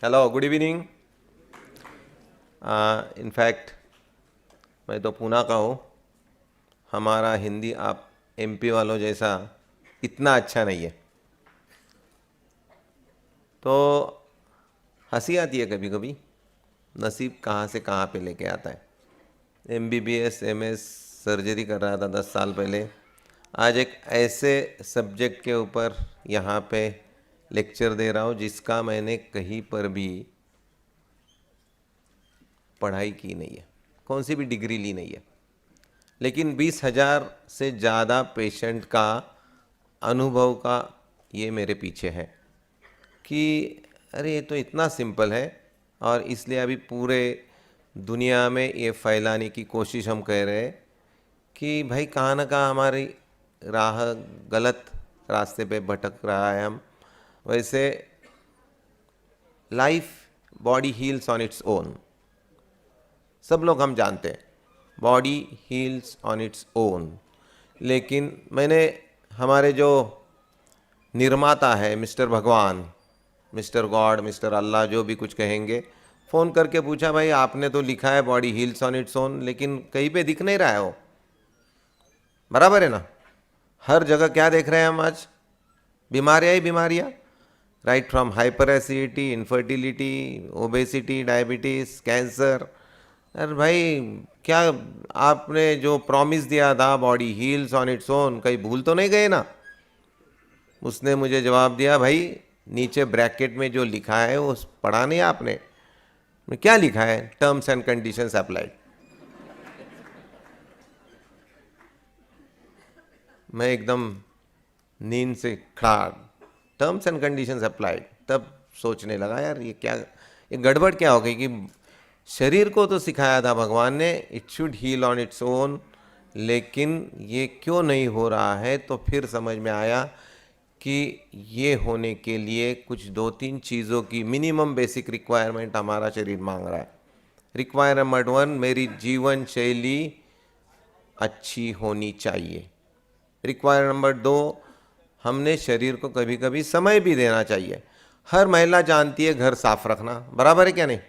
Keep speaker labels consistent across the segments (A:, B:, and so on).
A: Hello, good evening. In fact मैं तो पूना का हूँ। हमारा हिंदी आप एमपी वालों जैसा इतना अच्छा नहीं है, तो हंसी आती है कभी कभी। नसीब कहाँ से कहाँ पे लेके आता है। एमबीबीएस एमएस सर्जरी कर रहा था 10 साल पहले। आज एक ऐसे सब्जेक्ट के ऊपर यहाँ पे लेक्चर दे रहा हूँ जिसका मैंने कहीं पर भी पढ़ाई की नहीं है, कौन सी भी डिग्री ली नहीं है। लेकिन 20,000 से ज़्यादा पेशेंट का अनुभव का ये मेरे पीछे है कि अरे ये तो इतना सिंपल है। और इसलिए अभी पूरे दुनिया में ये फैलाने की कोशिश हम कर रहे हैं कि भाई कहाँ ना कहाँ हमारी राह गलत रास्ते पे भटक रहा है हम। वैसे life body heels on its own, सब लोग हम जानते हैं, body heels on its own. लेकिन मैंने हमारे जो निर्माता है मिस्टर भगवान, मिस्टर गॉड, मिस्टर अल्लाह, जो भी कुछ कहेंगे, फ़ोन करके पूछा भाई आपने तो लिखा है body heels on its own, लेकिन कहीं पे दिख नहीं रहा है वो। बराबर है ना? हर जगह क्या देख रहे हैं हम आज? बीमारियाँ ही बीमारियाँ। Right from hyper acidity, infertility, obesity, diabetes, cancer. अरे भाई, क्या आपने जो प्रॉमिस दिया था body heels on its own, कहीं भूल तो नहीं गए ना? उसने मुझे जवाब दिया, भाई नीचे ब्रैकेट में जो लिखा है वो पढ़ा नहीं आपने? क्या लिखा है? Terms and conditions applied. मैं एकदम नींद से खड़ा, टर्म्स एंड कंडीशंस अप्लाइड, तब सोचने लगा यार ये क्या, ये गड़बड़ क्या हो गई कि शरीर को तो सिखाया था भगवान ने it should heal on its own, लेकिन ये क्यों नहीं हो रहा है? तो फिर समझ में आया कि ये होने के लिए कुछ 2-3 चीज़ों की मिनिमम बेसिक रिक्वायरमेंट हमारा शरीर मांग रहा है। रिक्वायरमेंट 1, मेरी जीवन शैली अच्छी होनी चाहिए। रिक्वायरमेंट नंबर 2, हमने शरीर को कभी कभी समय भी देना चाहिए। हर महिला जानती है घर साफ रखना, बराबर है क्या नहीं?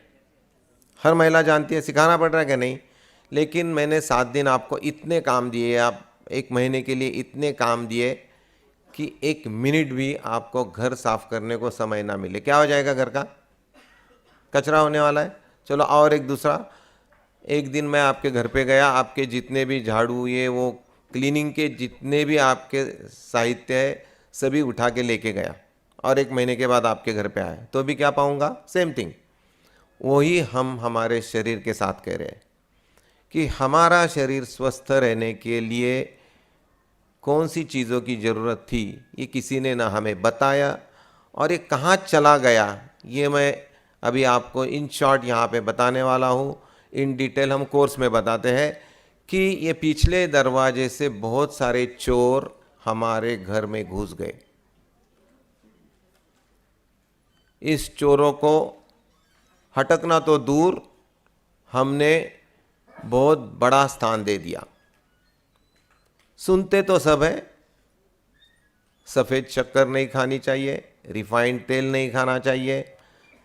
A: हर महिला जानती है, सिखाना पड़ रहा है क्या नहीं? लेकिन मैंने 7 दिन आपको इतने काम दिए, आप 1 महीने के लिए इतने काम दिए कि 1 मिनट भी आपको घर साफ करने को समय ना मिले, क्या हो जाएगा? घर का कचरा होने वाला है। चलो, और एक दूसरा, एक दिन मैं आपके घर पे गया, आपके जितने भी झाड़ू, ये वो क्लीनिंग के जितने भी आपके साहित्य है सभी उठा के लेके गया, और 1 महीने के बाद आपके घर पे आया, तो भी क्या पाऊंगा? Same thing. वही हम हमारे शरीर के साथ कह रहे हैं कि हमारा शरीर स्वस्थ रहने के लिए कौन सी चीज़ों की ज़रूरत थी, ये किसी ने ना हमें बताया, और ये कहाँ चला गया, ये मैं अभी आपको इन शॉर्ट यहाँ पे बताने वाला हूँ। इन डिटेल हम कोर्स में बताते हैं कि ये पिछले दरवाजे से बहुत सारे चोर हमारे घर में घुस गए। इस चोरों को हटकना तो दूर, हमने बहुत बड़ा स्थान दे दिया। सुनते तो सब है, सफ़ेद शक्कर नहीं खानी चाहिए, रिफाइंड तेल नहीं खाना चाहिए,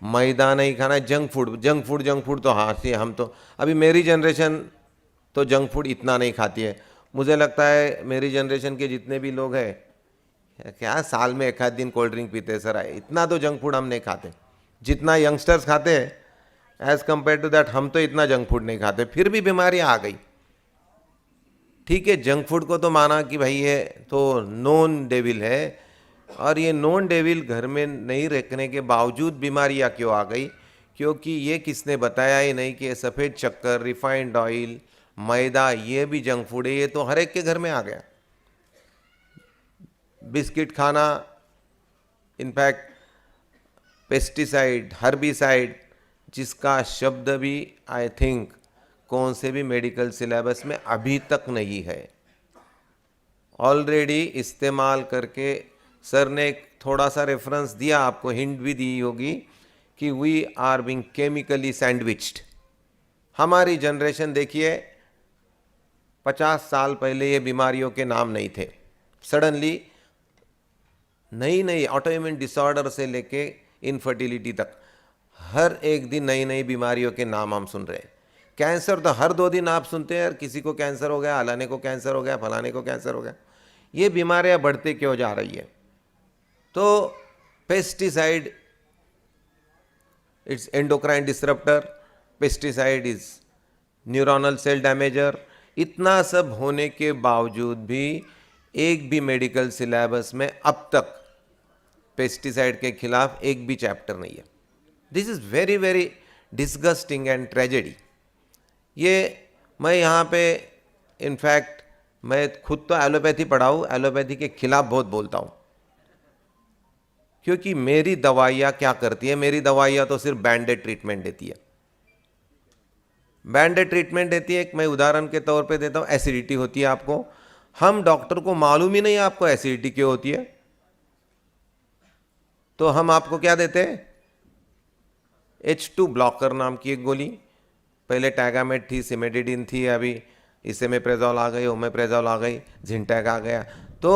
A: मैदा नहीं खाना, junk food junk food junk food तो हाँ से हम तो, अभी मेरी जनरेशन तो जंक फूड इतना नहीं खाती है। मुझे लगता है मेरी जनरेशन के जितने भी लोग हैं, क्या साल में एक आध दिन कोल्ड ड्रिंक पीते सर, इतना तो जंक फूड हम नहीं खाते जितना यंगस्टर्स खाते हैं। एज़ कम्पेयर टू दैट हम तो इतना जंक फूड नहीं खाते, फिर भी बीमारियाँ आ गई। ठीक है, जंक फूड को तो माना कि भाई ये तो नॉन डेविल है, और ये नॉन डेविल घर में नहीं रखने के बावजूद बीमारियाँ क्यों आ गई? क्योंकि ये किसने बताया ही नहीं कि ये सफ़ेद शक्कर, रिफाइंड ऑयल, मैदा, ये भी जंक फूड है, ये तो हर एक के घर में आ गया। बिस्किट खाना, इनफैक्ट पेस्टिसाइड, हर्बिसाइड, जिसका शब्द भी आई थिंक कौन से भी मेडिकल सिलेबस में अभी तक नहीं है, ऑलरेडी इस्तेमाल करके सर ने एक थोड़ा सा रेफरेंस दिया, आपको हिंट भी दी होगी कि we are being chemically sandwiched. हमारी जनरेशन देखिए, 50 साल पहले ये बीमारियों के नाम नहीं थे, सडनली नई नई ऑटोइम्यून डिसऑर्डर से लेके इनफर्टिलिटी तक। हर एक दिन नई नई बीमारियों के नाम हम सुन रहे हैं। कैंसर तो हर 2 दिन आप सुनते हैं यार, किसी को कैंसर हो गया, अलाने को कैंसर हो गया, फलाने को कैंसर हो गया। ये बीमारियां बढ़ते क्यों जा रही है? तो pesticide, it's endocrine disruptor, pesticide is neuronal cell damager. इतना सब होने के बावजूद भी एक भी मेडिकल सिलेबस में अब तक पेस्टिसाइड के खिलाफ एक भी चैप्टर नहीं है। This is very very disgusting and tragedy. ये मैं यहाँ पे इनफैक्ट मैं खुद तो एलोपैथी पढ़ा हूँ, एलोपैथी के खिलाफ बहुत बोलता हूँ, क्योंकि मेरी दवाइयाँ क्या करती है? मेरी दवाइयाँ तो सिर्फ बैंडेड ट्रीटमेंट देती है। बैंडेड ट्रीटमेंट देती है। एक मैं उदाहरण के तौर पे देता हूँ, एसिडिटी होती है आपको, हम डॉक्टर को मालूम ही नहीं है आपको एसिडिटी क्यों होती है, तो हम आपको क्या देते हैं? H2 ब्लॉकर नाम की एक गोली। पहले टैगामेट थी, सिमेटिडिन थी, अभी इसेमेप्रेजोल आ गई, ओमेप्रेजोल आ गई, जिंटैक आ गया। तो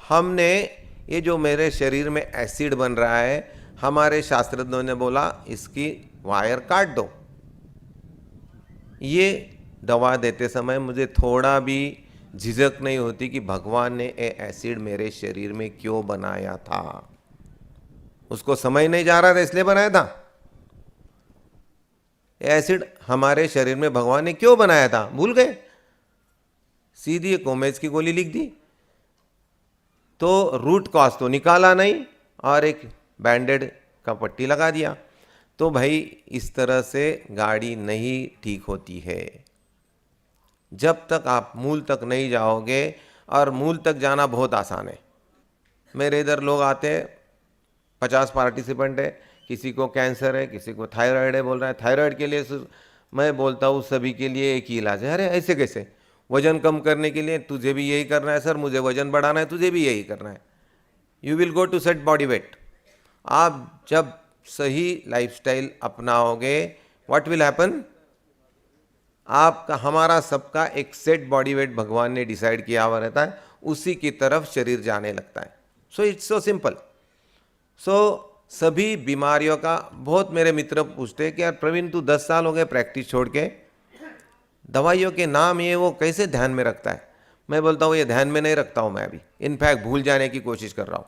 A: हमने ये जो मेरे शरीर में एसिड बन रहा है, हमारे शास्त्रज्ञों ने बोला इसकी वायर काट दो। ये दवा देते समय मुझे थोड़ा भी झिझक नहीं होती कि भगवान ने ये एसिड मेरे शरीर में क्यों बनाया था। उसको समझ नहीं जा रहा था इसलिए बनाया था। एसिड हमारे शरीर में भगवान ने क्यों बनाया था भूल गए, सीधी एक ओमेज की गोली लिख दी। तो रूट कॉज तो निकाला नहीं और एक बैंडेड का पट्टी लगा दिया। तो भाई इस तरह से गाड़ी नहीं ठीक होती है। जब तक आप मूल तक नहीं जाओगे, और मूल तक जाना बहुत आसान है। मेरे इधर लोग आते हैं, 50 पार्टिसिपेंट है, किसी को कैंसर है, किसी को थायराइड है, बोल रहा है थायराइड के लिए मैं बोलता हूँ सभी के लिए एक ही इलाज है। अरे ऐसे कैसे? वजन कम करने के लिए तुझे भी यही करना है सर, मुझे वजन बढ़ाना है, तुझे भी यही करना है। You will go to set body weight. आप जब सही लाइफस्टाइल अपनाओगे, व्हाट विल हैपन? आपका हमारा सबका एक सेट बॉडी वेट भगवान ने डिसाइड किया हुआ रहता है, उसी की तरफ शरीर जाने लगता है। So it's so simple. सो सभी बीमारियों का, बहुत मेरे मित्र पूछते हैं कि यार प्रवीण तू 10 साल हो गए प्रैक्टिस छोड़ के, दवाइयों के नाम ये वो कैसे ध्यान में रखता है? मैं बोलता हूँ ये ध्यान में नहीं रखता हूँ मैं अभी, इनफैक्ट भूल जाने की कोशिश कर रहा हूँ।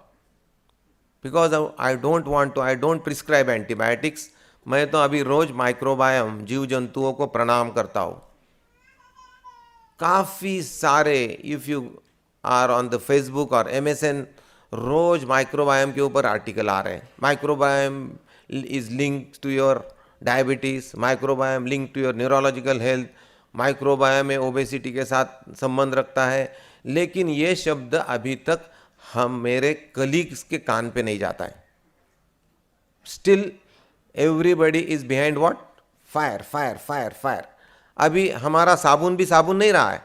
A: Because I don't prescribe antibiotics. मैं तो अभी रोज माइक्रोबायोम, जीव जंतुओं को प्रणाम करता हूँ। काफ़ी सारे, if you are on the Facebook और MSN, रोज माइक्रोबायोम के ऊपर आर्टिकल आ रहे हैं। Microbiome is linked to your diabetes, microbiome link to your neurological health, microbiome में ओबेसिटी के साथ संबंध रखता है। लेकिन ये शब्द अभी तक हम मेरे कलीग्स के कान पे नहीं जाता है। Still everybody is behind what? Fire fire fire fire. अभी हमारा साबुन भी साबुन नहीं रहा है।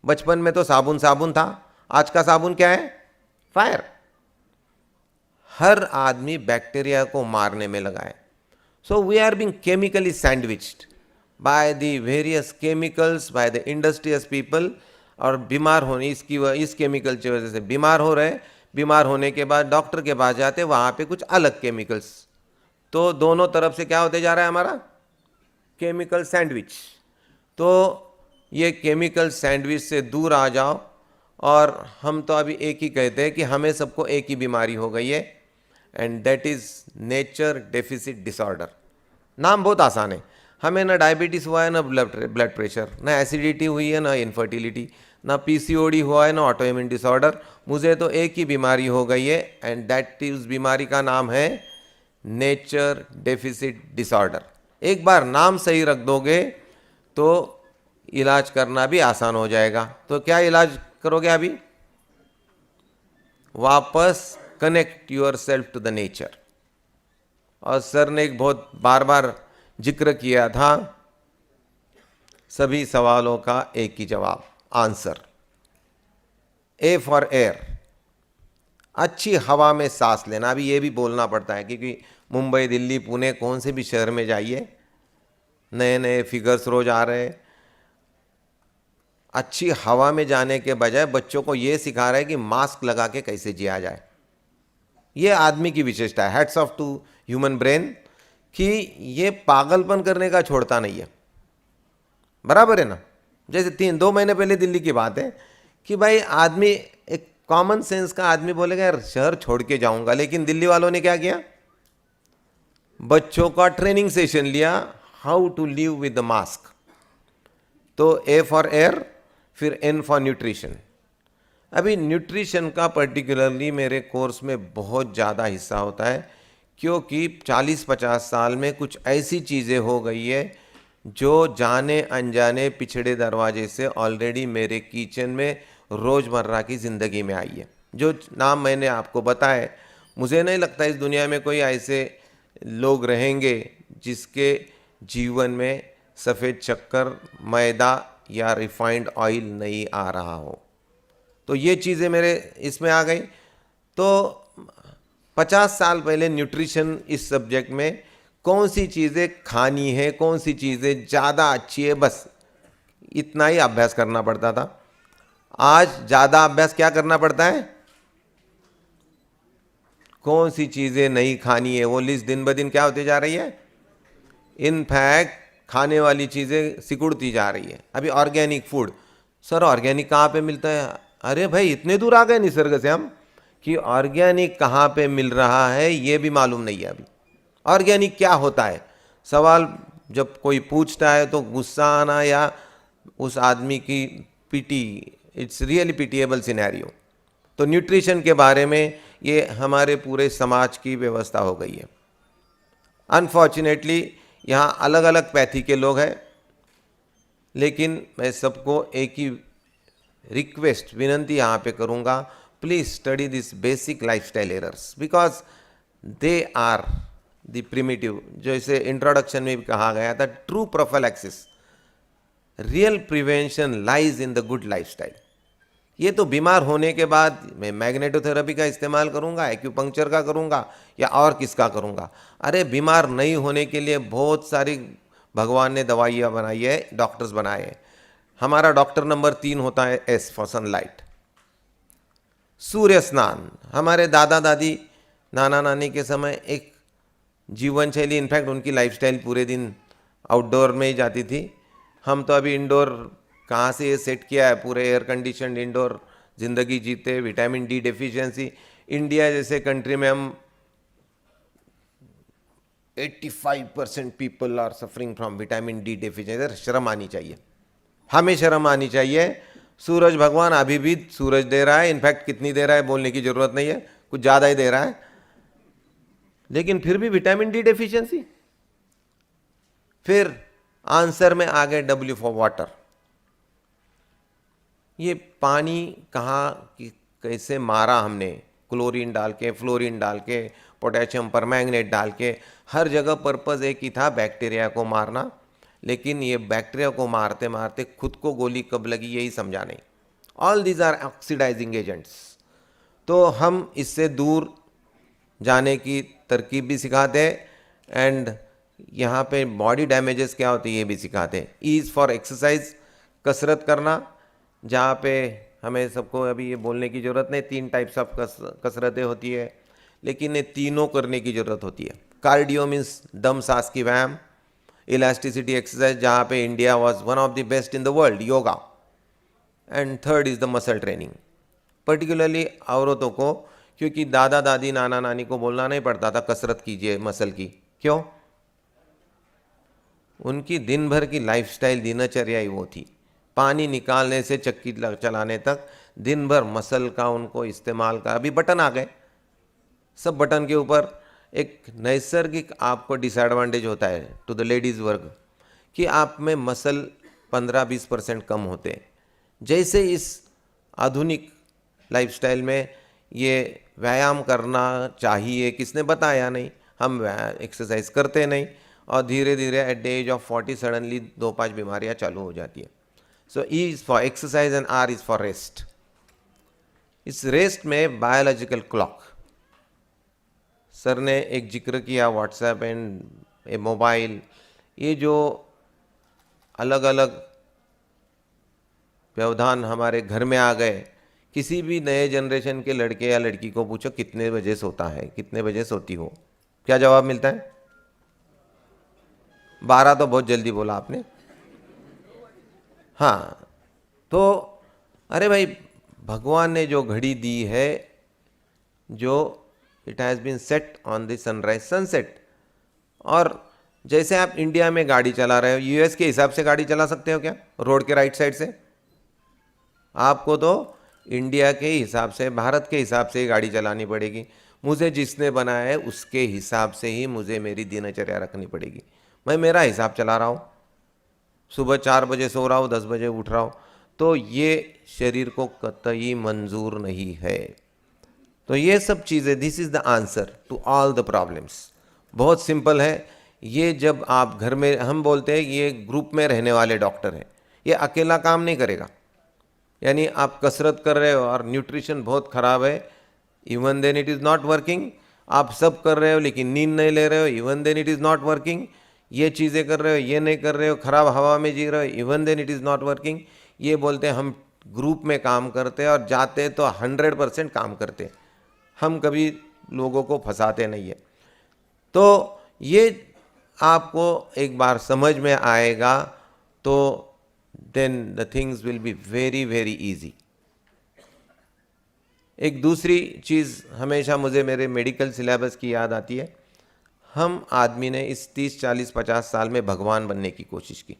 A: बचपन में तो साबुन साबुन था, आज का साबुन क्या है? फायर। हर आदमी बैक्टीरिया को मारने में लगा है। So we are being chemically sandwiched by the various chemicals, by the industrious people. और बीमार होने इस केमिकल की वजह से बीमार हो रहे। बीमार होने के बाद डॉक्टर के पास जाते, वहाँ पे कुछ अलग केमिकल्स। तो दोनों तरफ से क्या होते जा रहा है हमारा? Chemical sandwich. तो ये केमिकल सैंडविच से दूर आ जाओ। और हम तो अभी एक ही कहते हैं कि हमें सबको एक ही बीमारी हो गई है, and that is nature deficit disorder. नाम बहुत आसान है। हमें ना डायबिटीज़ हुआ है, ना ब्लड प्रेशर, ना एसिडिटी हुई है, ना इनफर्टिलिटी, ना PCOD हुआ है, ना ऑटोइम्यून डिसऑर्डर। मुझे तो एक ही बीमारी हो गई है, एंड दैट उस बीमारी का नाम है नेचर डेफिसिट डिसऑर्डर। एक बार नाम सही रख दोगे तो इलाज करना भी आसान हो जाएगा। तो क्या इलाज करोगे अभी? वापस connect yourself to the nature. और सर ने एक बहुत बार बार जिक्र किया था, सभी सवालों का एक ही जवाब, आंसर। A for air. अच्छी हवा में सांस लेना। अभी ये भी बोलना पड़ता है क्योंकि मुंबई, दिल्ली, पुणे, कौन से भी शहर में जाइए, नए नए फिगर्स रोज आ रहे हैं। अच्छी हवा में जाने के बजाय बच्चों को ये सिखा रहे हैं कि मास्क लगा के कैसे जिया जाए। ये आदमी की विशेषता है, hats off to human brain, कि ये पागलपन करने का छोड़ता नहीं है। बराबर है ना? जैसे 2 महीने पहले दिल्ली की बात है कि भाई आदमी, एक कॉमन सेंस का आदमी बोलेगा यार शहर छोड़ के जाऊंगा, लेकिन दिल्ली वालों ने क्या किया, बच्चों का ट्रेनिंग सेशन लिया, how to live with the mask. तो ए फॉर एयर, फिर एन फॉर न्यूट्रिशन। अभी न्यूट्रिशन का पर्टिकुलरली मेरे कोर्स में बहुत ज़्यादा हिस्सा होता है, क्योंकि 40-50 साल में कुछ ऐसी चीज़ें हो गई है जो जाने अनजाने पिछड़े दरवाजे से ऑलरेडी मेरे किचन में रोज़मर्रा की ज़िंदगी में आई है। जो नाम मैंने आपको बताए, मुझे नहीं लगता इस दुनिया में कोई ऐसे लोग रहेंगे जिसके जीवन में सफ़ेद शक्कर, मैदा या रिफाइंड ऑयल नहीं आ रहा हो। तो ये चीज़ें मेरे इसमें आ गई। तो 50 साल पहले न्यूट्रिशन इस सब्जेक्ट में कौन सी चीज़ें खानी है, कौन सी चीज़ें ज़्यादा अच्छी है, बस इतना ही अभ्यास करना पड़ता था। आज ज़्यादा अभ्यास क्या करना पड़ता है, कौन सी चीज़ें नहीं खानी है, वो लिस्ट दिन ब दिन क्या होती जा रही है, इनफैक्ट खाने वाली चीज़ें सिकुड़ती जा रही है। अभी ऑर्गेनिक फूड, सर ऑर्गेनिक कहाँ पे मिलता है? अरे भाई इतने दूर आ गए निसर्ग से हम कि ऑर्गेनिक कहाँ पे मिल रहा है ये भी मालूम नहीं है अभी। ऑर्गेनिक क्या होता है, सवाल जब कोई पूछता है तो गुस्सा आना या उस आदमी की पिटी, इट्स रियली पिटिएबल सिनेरियो। तो न्यूट्रिशन के बारे में ये हमारे पूरे समाज की व्यवस्था हो गई है। अनफॉर्चुनेटली यहाँ अलग अलग पैथी के लोग हैं, लेकिन मैं सबको एक ही रिक्वेस्ट, विनंती यहाँ पे करूँगा, please study this basic lifestyle errors because they are the primitive. जैसे इंट्रोडक्शन में भी कहा गया था, true prophylaxis, real prevention lies in the good lifestyle. ये तो बीमार होने के बाद मैं मैग्नेटोथेरेपी का इस्तेमाल करूंगा, एक्यूपंक्चर का करूंगा या और किसका करूंगा? अरे बीमार नहीं होने के लिए बहुत सारी भगवान ने दवाइयाँ बनाई है, डॉक्टर्स बनाए हैं। हमारा डॉक्टर नंबर 3 होता है एस फॉर सनलाइट। सूर्य स्नान, हमारे दादा दादी नाना नानी के समय एक जीवन शैली, इनफैक्ट उनकी लाइफस्टाइल पूरे दिन आउटडोर में ही जाती थी। हम तो अभी इंडोर कहाँ से ये सेट किया है, पूरे एयर कंडीशन इंडोर ज़िंदगी जीते। विटामिन डी डेफिशिएंसी, इंडिया जैसे कंट्री में हम 85% people are suffering from vitamin D deficiency. शर्म आनी चाहिए, हमें शर्म आनी चाहिए। सूरज भगवान अभी भी सूरज दे रहा है, इनफैक्ट कितनी दे रहा है बोलने की ज़रूरत नहीं है, कुछ ज़्यादा ही दे रहा है, लेकिन फिर भी विटामिन डी डेफिशिएंसी। फिर आंसर में आ गए डब्ल्यू फॉर वाटर। ये पानी कहाँ कैसे मारा हमने, क्लोरीन डाल के, फ्लोरीन डाल के, पोटेशियम परमैंगनेट डाल के, हर जगह पर्पज़ एक ही था, बैक्टीरिया को मारना। लेकिन ये बैक्टीरिया को मारते मारते खुद को गोली कब लगी यही समझा नहीं। All these are oxidising agents. तो हम इससे दूर जाने की तरकीब भी सिखाते हैं एंड यहाँ पे बॉडी डैमेजेस क्या होती है ये भी सिखाते हैं। ईज़ फॉर एक्सरसाइज, कसरत करना, जहाँ पे हमें सबको अभी ये बोलने की ज़रूरत नहीं, 3 टाइप्स ऑफ कसरतें होती है, लेकिन ये तीनों करने की ज़रूरत होती है। कार्डियो मीन्स दम सांस की व्यायाम, इलास्टिसिटी एक्सरसाइज जहाँ पे India was one of the best in the world, yoga, and third is the muscle training. Particularly औरतों को, क्योंकि दादा दादी नाना नानी को बोलना नहीं पड़ता था कसरत कीजिए मसल की, क्यों? उनकी दिन भर की लाइफस्टाइल, दिनचर्या ही वो थी। पानी निकालने से चक्की चलाने तक दिन भर मसल का उनको इस्तेमाल का। अभी बटन आ गए, सब बटन के ऊपर। एक नैसर्गिक आपको डिसएडवांटेज होता है टू द लेडीज़ वर्ग कि आप में मसल 15-20% कम होते हैं। जैसे इस आधुनिक लाइफस्टाइल में ये व्यायाम करना चाहिए, किसने बताया? नहीं, हम एक्सरसाइज करते नहीं और धीरे धीरे at the age of 40 suddenly 2-5 बीमारियां चालू हो जाती है। So E is for exercise and R is for rest. इस रेस्ट में बायोलॉजिकल क्लॉक, सर ने एक जिक्र किया, व्हाट्सएप एंड ए मोबाइल, ये जो अलग अलग व्यवधान हमारे घर में आ गए किसी भी नए जनरेशन के लड़के या लड़की को पूछो कितने बजे सोता है, कितने बजे सोती हो, क्या जवाब मिलता है? 12 तो बहुत जल्दी बोला आपने। हाँ, तो अरे भाई, भगवान ने जो घड़ी दी है, जो it has been set on the sunrise sunset, और जैसे आप इंडिया में गाड़ी चला रहे हो, यूएस के हिसाब से गाड़ी चला सकते हो क्या रोड के राइट साइड से? आपको तो इंडिया के हिसाब से, भारत के हिसाब से ही गाड़ी चलानी पड़ेगी। मुझे जिसने बनाया है उसके हिसाब से ही मुझे मेरी दिनचर्या रखनी पड़ेगी। मैं मेरा हिसाब चला रहा हूँ, सुबह 4 बजे सो रहा हूँ, 10 बजे उठ रहा हूँ, तो ये शरीर को कतई मंजूर नहीं है। तो ये सब चीज़ें, this is the answer to all the problems. बहुत सिंपल है ये। जब आप घर में, हम बोलते हैं ये ग्रुप में रहने वाले डॉक्टर हैं, ये अकेला काम नहीं करेगा। यानी आप कसरत कर रहे हो और न्यूट्रिशन बहुत ख़राब है, even then it is not working. आप सब कर रहे हो लेकिन नींद नहीं ले रहे हो, even then it is not working. ये चीज़ें कर रहे हो, ये नहीं कर रहे हो, ख़राब हवा में जी रहे हो, even then it is not working. ये बोलते हैं हम ग्रुप में काम करते हैं और जाते तो 100% काम करते हैं, हम कभी लोगों को फंसाते नहीं है। तो ये आपको एक बार समझ में आएगा तो then the things will be very very easy। एक दूसरी चीज़ हमेशा मुझे मेरे मेडिकल सिलेबस की याद आती है। हम आदमी ने इस 30 40 50 साल में भगवान बनने की कोशिश की।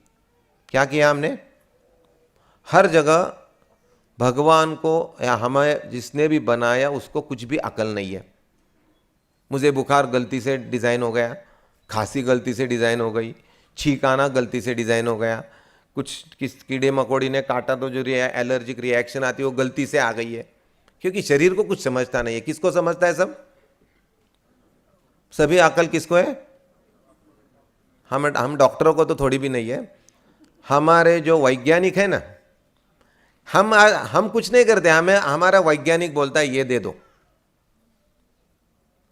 A: क्या किया हमने? हर जगह भगवान को, या हमें जिसने भी बनाया उसको कुछ भी अकल नहीं है। मुझे बुखार गलती से डिज़ाइन हो गया, खांसी गलती से डिज़ाइन हो गई, छींक आना गलती से डिज़ाइन हो गया, कुछ किस कीड़े मकोड़ी ने काटा तो जो एलर्जिक रिएक्शन आती है वो गलती से आ गई है। क्योंकि शरीर को कुछ समझता नहीं है। किसको समझता है? सब, सभी अकल किसको है? हम डॉक्टरों को तो थोड़ी भी नहीं है। हमारे जो वैज्ञानिक है ना, हम कुछ नहीं करते, हमें हमारा वैज्ञानिक बोलता है ये दे दो।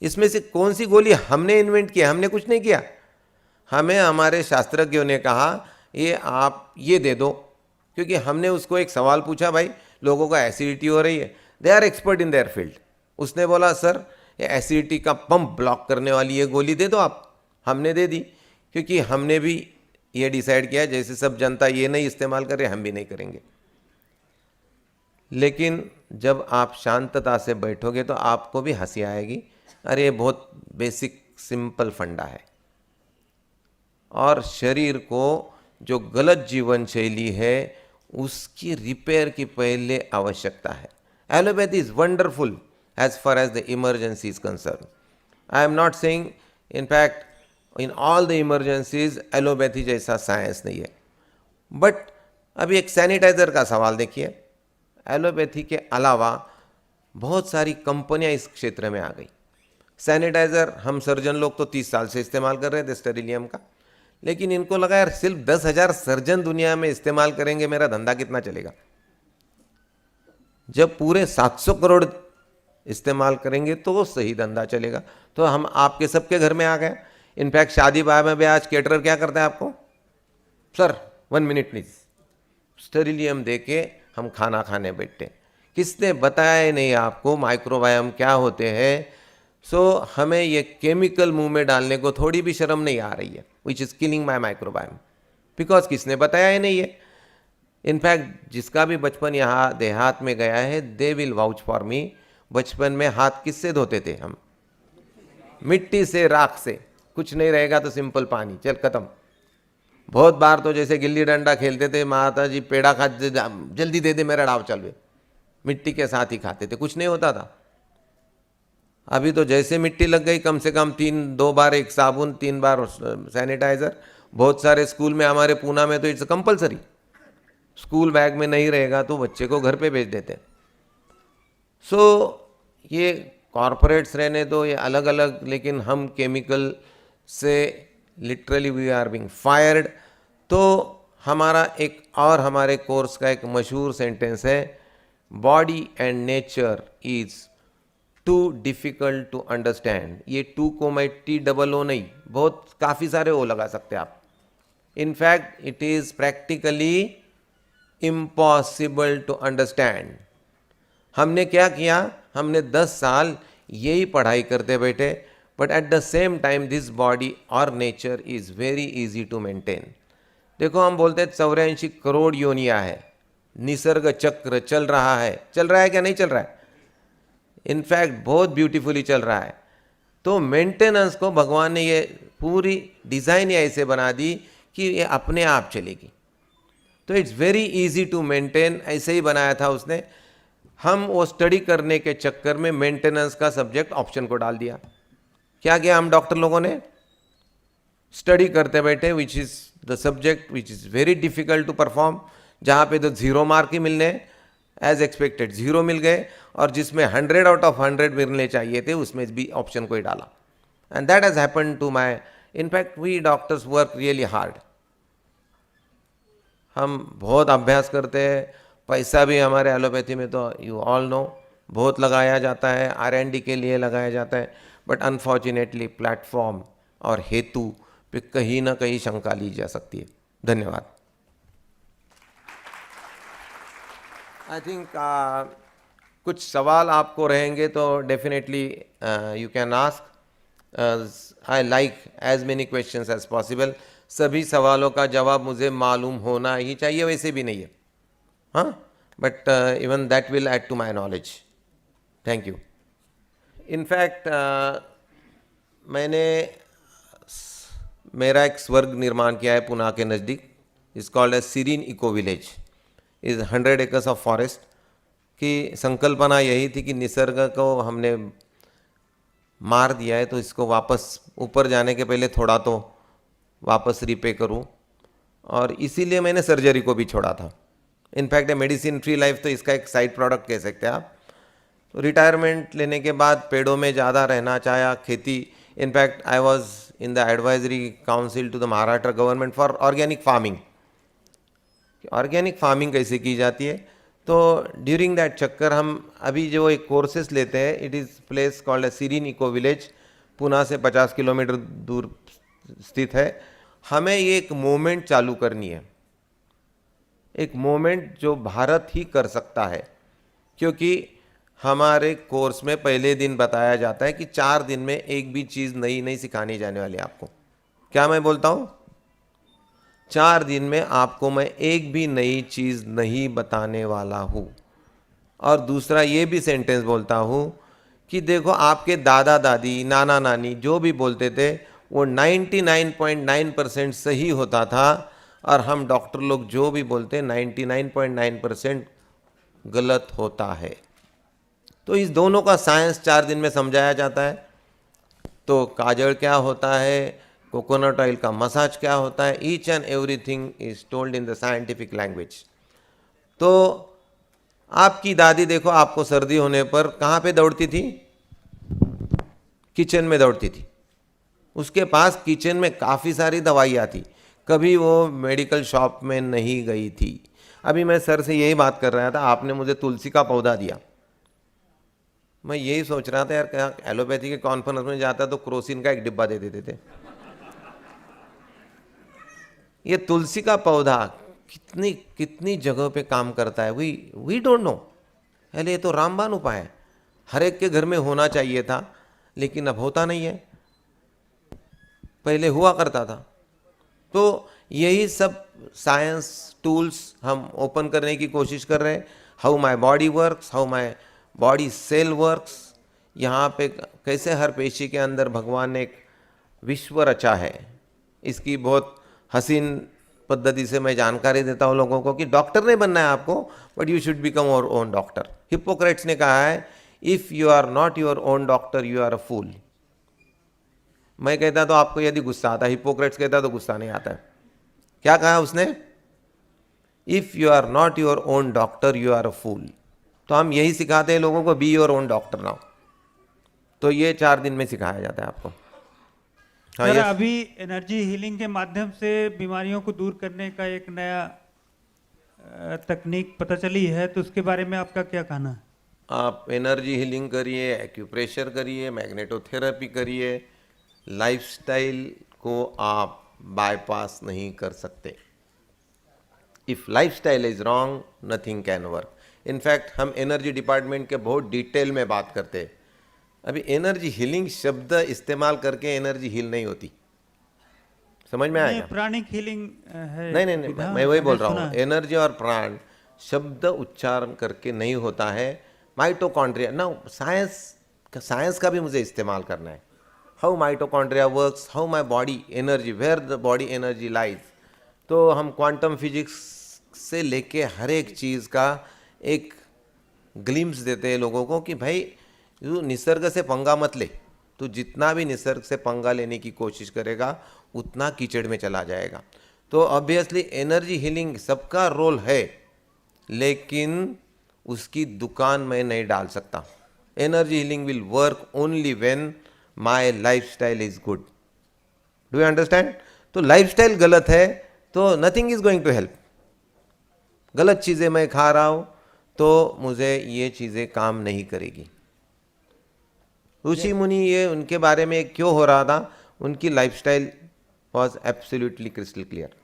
A: इसमें से कौन सी गोली हमने इन्वेंट किया? हमने कुछ नहीं किया। हमें हमारे शास्त्रज्ञों ने कहा ये आप ये दे दो, क्योंकि हमने उसको एक सवाल पूछा, भाई लोगों को एसिडिटी हो रही है, they are expert in their field. उसने बोला सर ये एसिडिटी का पंप ब्लॉक करने वाली ये गोली दे दो आप। हमने दे दी, क्योंकि हमने भी ये डिसाइड किया जैसे सब जनता ये नहीं इस्तेमाल करे, हम भी नहीं करेंगे। लेकिन जब आप शांतता से बैठोगे तो आपको भी हंसी आएगी, अरे ये बहुत बेसिक सिंपल फंडा है। और शरीर को जो गलत जीवन शैली है उसकी रिपेयर की पहले आवश्यकता है। Allopathy is wonderful as far as the emergency is concern. I am not saying, in fact in all the emergencies allopathy जैसा साइंस नहीं है। बट अभी एक सैनिटाइज़र का सवाल देखिए, एलोपैथी के अलावा बहुत सारी कंपनियां इस क्षेत्र में आ गई। सैनिटाइज़र हम सर्जन लोग तो 30 साल से इस्तेमाल कर रहे थे स्टेरिलियम का, लेकिन इनको लगा यार सिर्फ 10,000 सर्जन दुनिया में इस्तेमाल करेंगे, मेरा धंधा कितना चलेगा। जब पूरे 700 करोड़ इस्तेमाल करेंगे तो वो सही धंधा चलेगा। तो हम आपके सबके घर में आ गए। इनफैक्ट शादी ब्याह में भी आज केटरर क्या करता है आपको? सर 1 मिनट प्लीज, स्टेरिलियम दे के हम खाना खाने बैठते। किसने बताया ही नहीं आपको माइक्रोबायोम क्या होते हैं। सो हमें ये केमिकल मुंह में डालने को थोड़ी भी शर्म नहीं आ रही है, which is killing my microbiome, because किसने बताया ही नहीं है। इनफैक्ट जिसका भी बचपन यहाँ देहात में गया है, they will vouch for me. बचपन में हाथ किससे धोते थे हम? मिट्टी से, राख से। कुछ नहीं रहेगा तो सिंपल पानी, चल खत्म। बहुत बार तो जैसे गिल्ली डंडा खेलते थे, माता जी पेड़ा खा जल्दी दे दे मेरा डाव चल वे, मिट्टी के साथ ही खाते थे, कुछ नहीं होता था। अभी तो जैसे मिट्टी लग गई, कम से कम 2 बार एक साबुन, 3 बार सैनिटाइज़र। बहुत सारे स्कूल में, हमारे पूना में तो इट्स कंपलसरी, स्कूल बैग में नहीं रहेगा तो बच्चे को घर पे भेज देते हैं। सो ये कॉरपोरेट्स रहने दो, ये अलग अलग, लेकिन हम केमिकल से literally we are being fired. तो हमारा एक और हमारे कोर्स का एक मशहूर सेंटेंस है, body and nature is too difficult to understand. ये टू को मैं TOO नहीं, बहुत काफ़ी सारे ओ लगा सकते आप। In fact it is practically impossible to understand. हमने क्या किया, हमने 10 साल यही पढ़ाई करते बैठे, but at the same time this body और nature is very easy to maintain. देखो हम बोलते हैं 84 करोड़ योनिया है, निसर्ग चक्र चल रहा है क्या नहीं चल रहा है? इनफैक्ट बहुत ब्यूटीफुली चल रहा है। तो मेंटेनेंस को भगवान ने ये पूरी डिज़ाइन ऐसे बना दी कि ये अपने आप चलेगी। तो it's very easy to maintain, ऐसे ही बनाया था उसने। हम वो स्टडी करने के चक्कर में मेंटेनेंस का सब्जेक्ट ऑप्शन को डाल दिया। क्या किया हम डॉक्टर लोगों ने? स्टडी करते बैठे which is the subject which is very difficult to perform, जहाँ पे तो 0 मार्क ही मिलने, एज एक्सपेक्टेड 0 मिल गए, और जिसमें 100 आउट ऑफ 100 मिलने चाहिए थे उसमें भी ऑप्शन को ही डाला। And that has happen to my, in fact we doctors work really hard. हम बहुत अभ्यास करते हैं, पैसा भी हमारे एलोपैथी में तो यू ऑल नो बहुत लगाया जाता है, R&D के लिए लगाया जाता है, बट अनफॉर्चुनेटली प्लेटफॉर्म और हेतु पे कहीं ना कहीं शंका ली जा सकती है। धन्यवाद। आई थिंक कुछ सवाल आपको रहेंगे तो definitely you can ask. I like as many questions as possible. सभी सवालों का जवाब मुझे मालूम होना ही चाहिए, वैसे भी नहीं है, हाँ, but even that will add to my knowledge. Thank you. In fact मैंने मेरा एक स्वर्ग निर्माण किया है पुणे के नज़दीक, is called as serene eco village, is 100 acres of forest. की संकल्पना यही थी कि निसर्ग को हमने मार दिया है तो इसको वापस ऊपर जाने के पहले थोड़ा तो वापस रिपे करूं, और इसीलिए मैंने सर्जरी को भी छोड़ा था। इनफैक्ट मेडिसिन फ्री लाइफ तो इसका एक साइड प्रोडक्ट कह सकते हैं आप। तो रिटायरमेंट लेने के बाद पेड़ों में ज़्यादा रहना चाहा, खेती। In fact I was in the advisory council to the Maharashtra government for organic farming. Organic farming कैसे की जाती है, तो ड्यूरिंग दैट चक्कर हम अभी जो एक कोर्सेस लेते हैं, it is place called a serene eco village, Pune से 50 किलोमीटर दूर स्थित है। हमें ये एक मूवमेंट चालू करनी है, एक मूवमेंट जो भारत ही कर सकता है, क्योंकि हमारे कोर्स में पहले दिन बताया जाता है कि 4 दिन में एक भी चीज़ नई नहीं सिखानी जाने वाली आपको। क्या मैं बोलता हूँ? 4 दिन में आपको मैं एक भी नई चीज़ नहीं बताने वाला हूँ। और दूसरा ये भी सेंटेंस बोलता हूँ कि देखो आपके दादा दादी नाना नानी जो भी बोलते थे वो 99.9% सही होता था, और हम डॉक्टर लोग जो भी बोलते 99.9% गलत होता है। तो इस दोनों का साइंस 4 दिन में समझाया जाता है। तो काजल क्या होता है, कोकोनट ऑयल का मसाज क्या होता है, each and everything is told in the scientific language. तो आपकी दादी देखो आपको सर्दी होने पर कहाँ पे दौड़ती थी? किचन में दौड़ती थी। उसके पास किचन में काफ़ी सारी दवाइयाँ थी, कभी वो मेडिकल शॉप में नहीं गई थी। अभी मैं सर से यही बात कर रहा था, आपने मुझे तुलसी का पौधा दिया, मैं यही सोच रहा था यार क्या एलोपैथी के कॉन्फ्रेंस में जाता तो क्रोसिन का एक डिब्बा दे देते थे। ये तुलसी का पौधा कितनी कितनी जगह पे काम करता है, वी डोंट नो। अरे ये तो रामबाण उपाय है, हर एक के घर में होना चाहिए था, लेकिन अब होता नहीं है, पहले हुआ करता था। तो यही सब साइंस टूल्स हम ओपन करने की कोशिश कर रहे हैं। How my body works, how my body cell works, यहाँ पे कैसे हर पेशी के अंदर भगवान ने एक विश्व रचा है, इसकी बहुत हसीन पद्धति से मैं जानकारी देता हूँ लोगों को कि डॉक्टर नहीं बनना है आपको, but you should become your own doctor. Hippocrates ने कहा है if you are not your own doctor you are a fool. मैं कहता तो आपको यदि गुस्सा आता, हिप्पोक्रेट्स कहता तो गुस्सा नहीं आता है। क्या कहा उसने? If you are not your own doctor you are a fool. तो हम यही सिखाते हैं लोगों को, be your own doctor now. तो ये 4 दिन में सिखाया जाता है आपको। हाँ,
B: सर,
A: यस।
B: अभी एनर्जी हीलिंग के माध्यम से बीमारियों को दूर करने का एक नया तकनीक पता चली है, तो उसके बारे में आपका क्या कहना है?
A: आप एनर्जी हीलिंग करिए, एक्यूप्रेशर करिए, मैग्नेटोथेरेपी करिए, लाइफस्टाइल को आप बाईपास नहीं कर सकते। If lifestyle is wrong nothing can work. In fact हम एनर्जी डिपार्टमेंट के बहुत डिटेल में बात करते हैं। अभी एनर्जी हीलिंग शब्द इस्तेमाल करके एनर्जी हील नहीं होती, समझ में
B: नहीं,
A: आएगा?
B: प्राणिक हीलिंग है
A: नहीं नहीं नहीं,
B: विधा,
A: मैं वही बोल
B: मैंने
A: रहा
B: सुना
A: हूँ,
B: है।
A: एनर्जी और प्राण शब्द उच्चारण करके नहीं होता है। माइटोकॉन्ड्रिया ना, साइंस का भी मुझे इस्तेमाल करना है। How mitochondria works, how my body energy, where the body energy lies. तो हम क्वांटम फिजिक्स से लेके हर एक चीज़ का एक ग्लिम्स देते हैं लोगों को कि भाई तू निसर्ग से पंगा मत ले। तू जितना भी निसर्ग से पंगा लेने की कोशिश करेगा उतना कीचड़ में चला जाएगा। तो ऑब्वियसली एनर्जी हीलिंग सबका रोल है, लेकिन उसकी दुकान में नहीं डाल सकता। Energy healing will work only when my lifestyle is good. Do you understand? तो लाइफस्टाइल गलत है तो nothing is going to help. गलत चीज़ें मैं खा रहा हूँ तो मुझे ये चीज़ें काम नहीं करेगी। ऋषि मुनि ये उनके बारे में क्यों हो रहा था? उनकी lifestyle was absolutely crystal clear.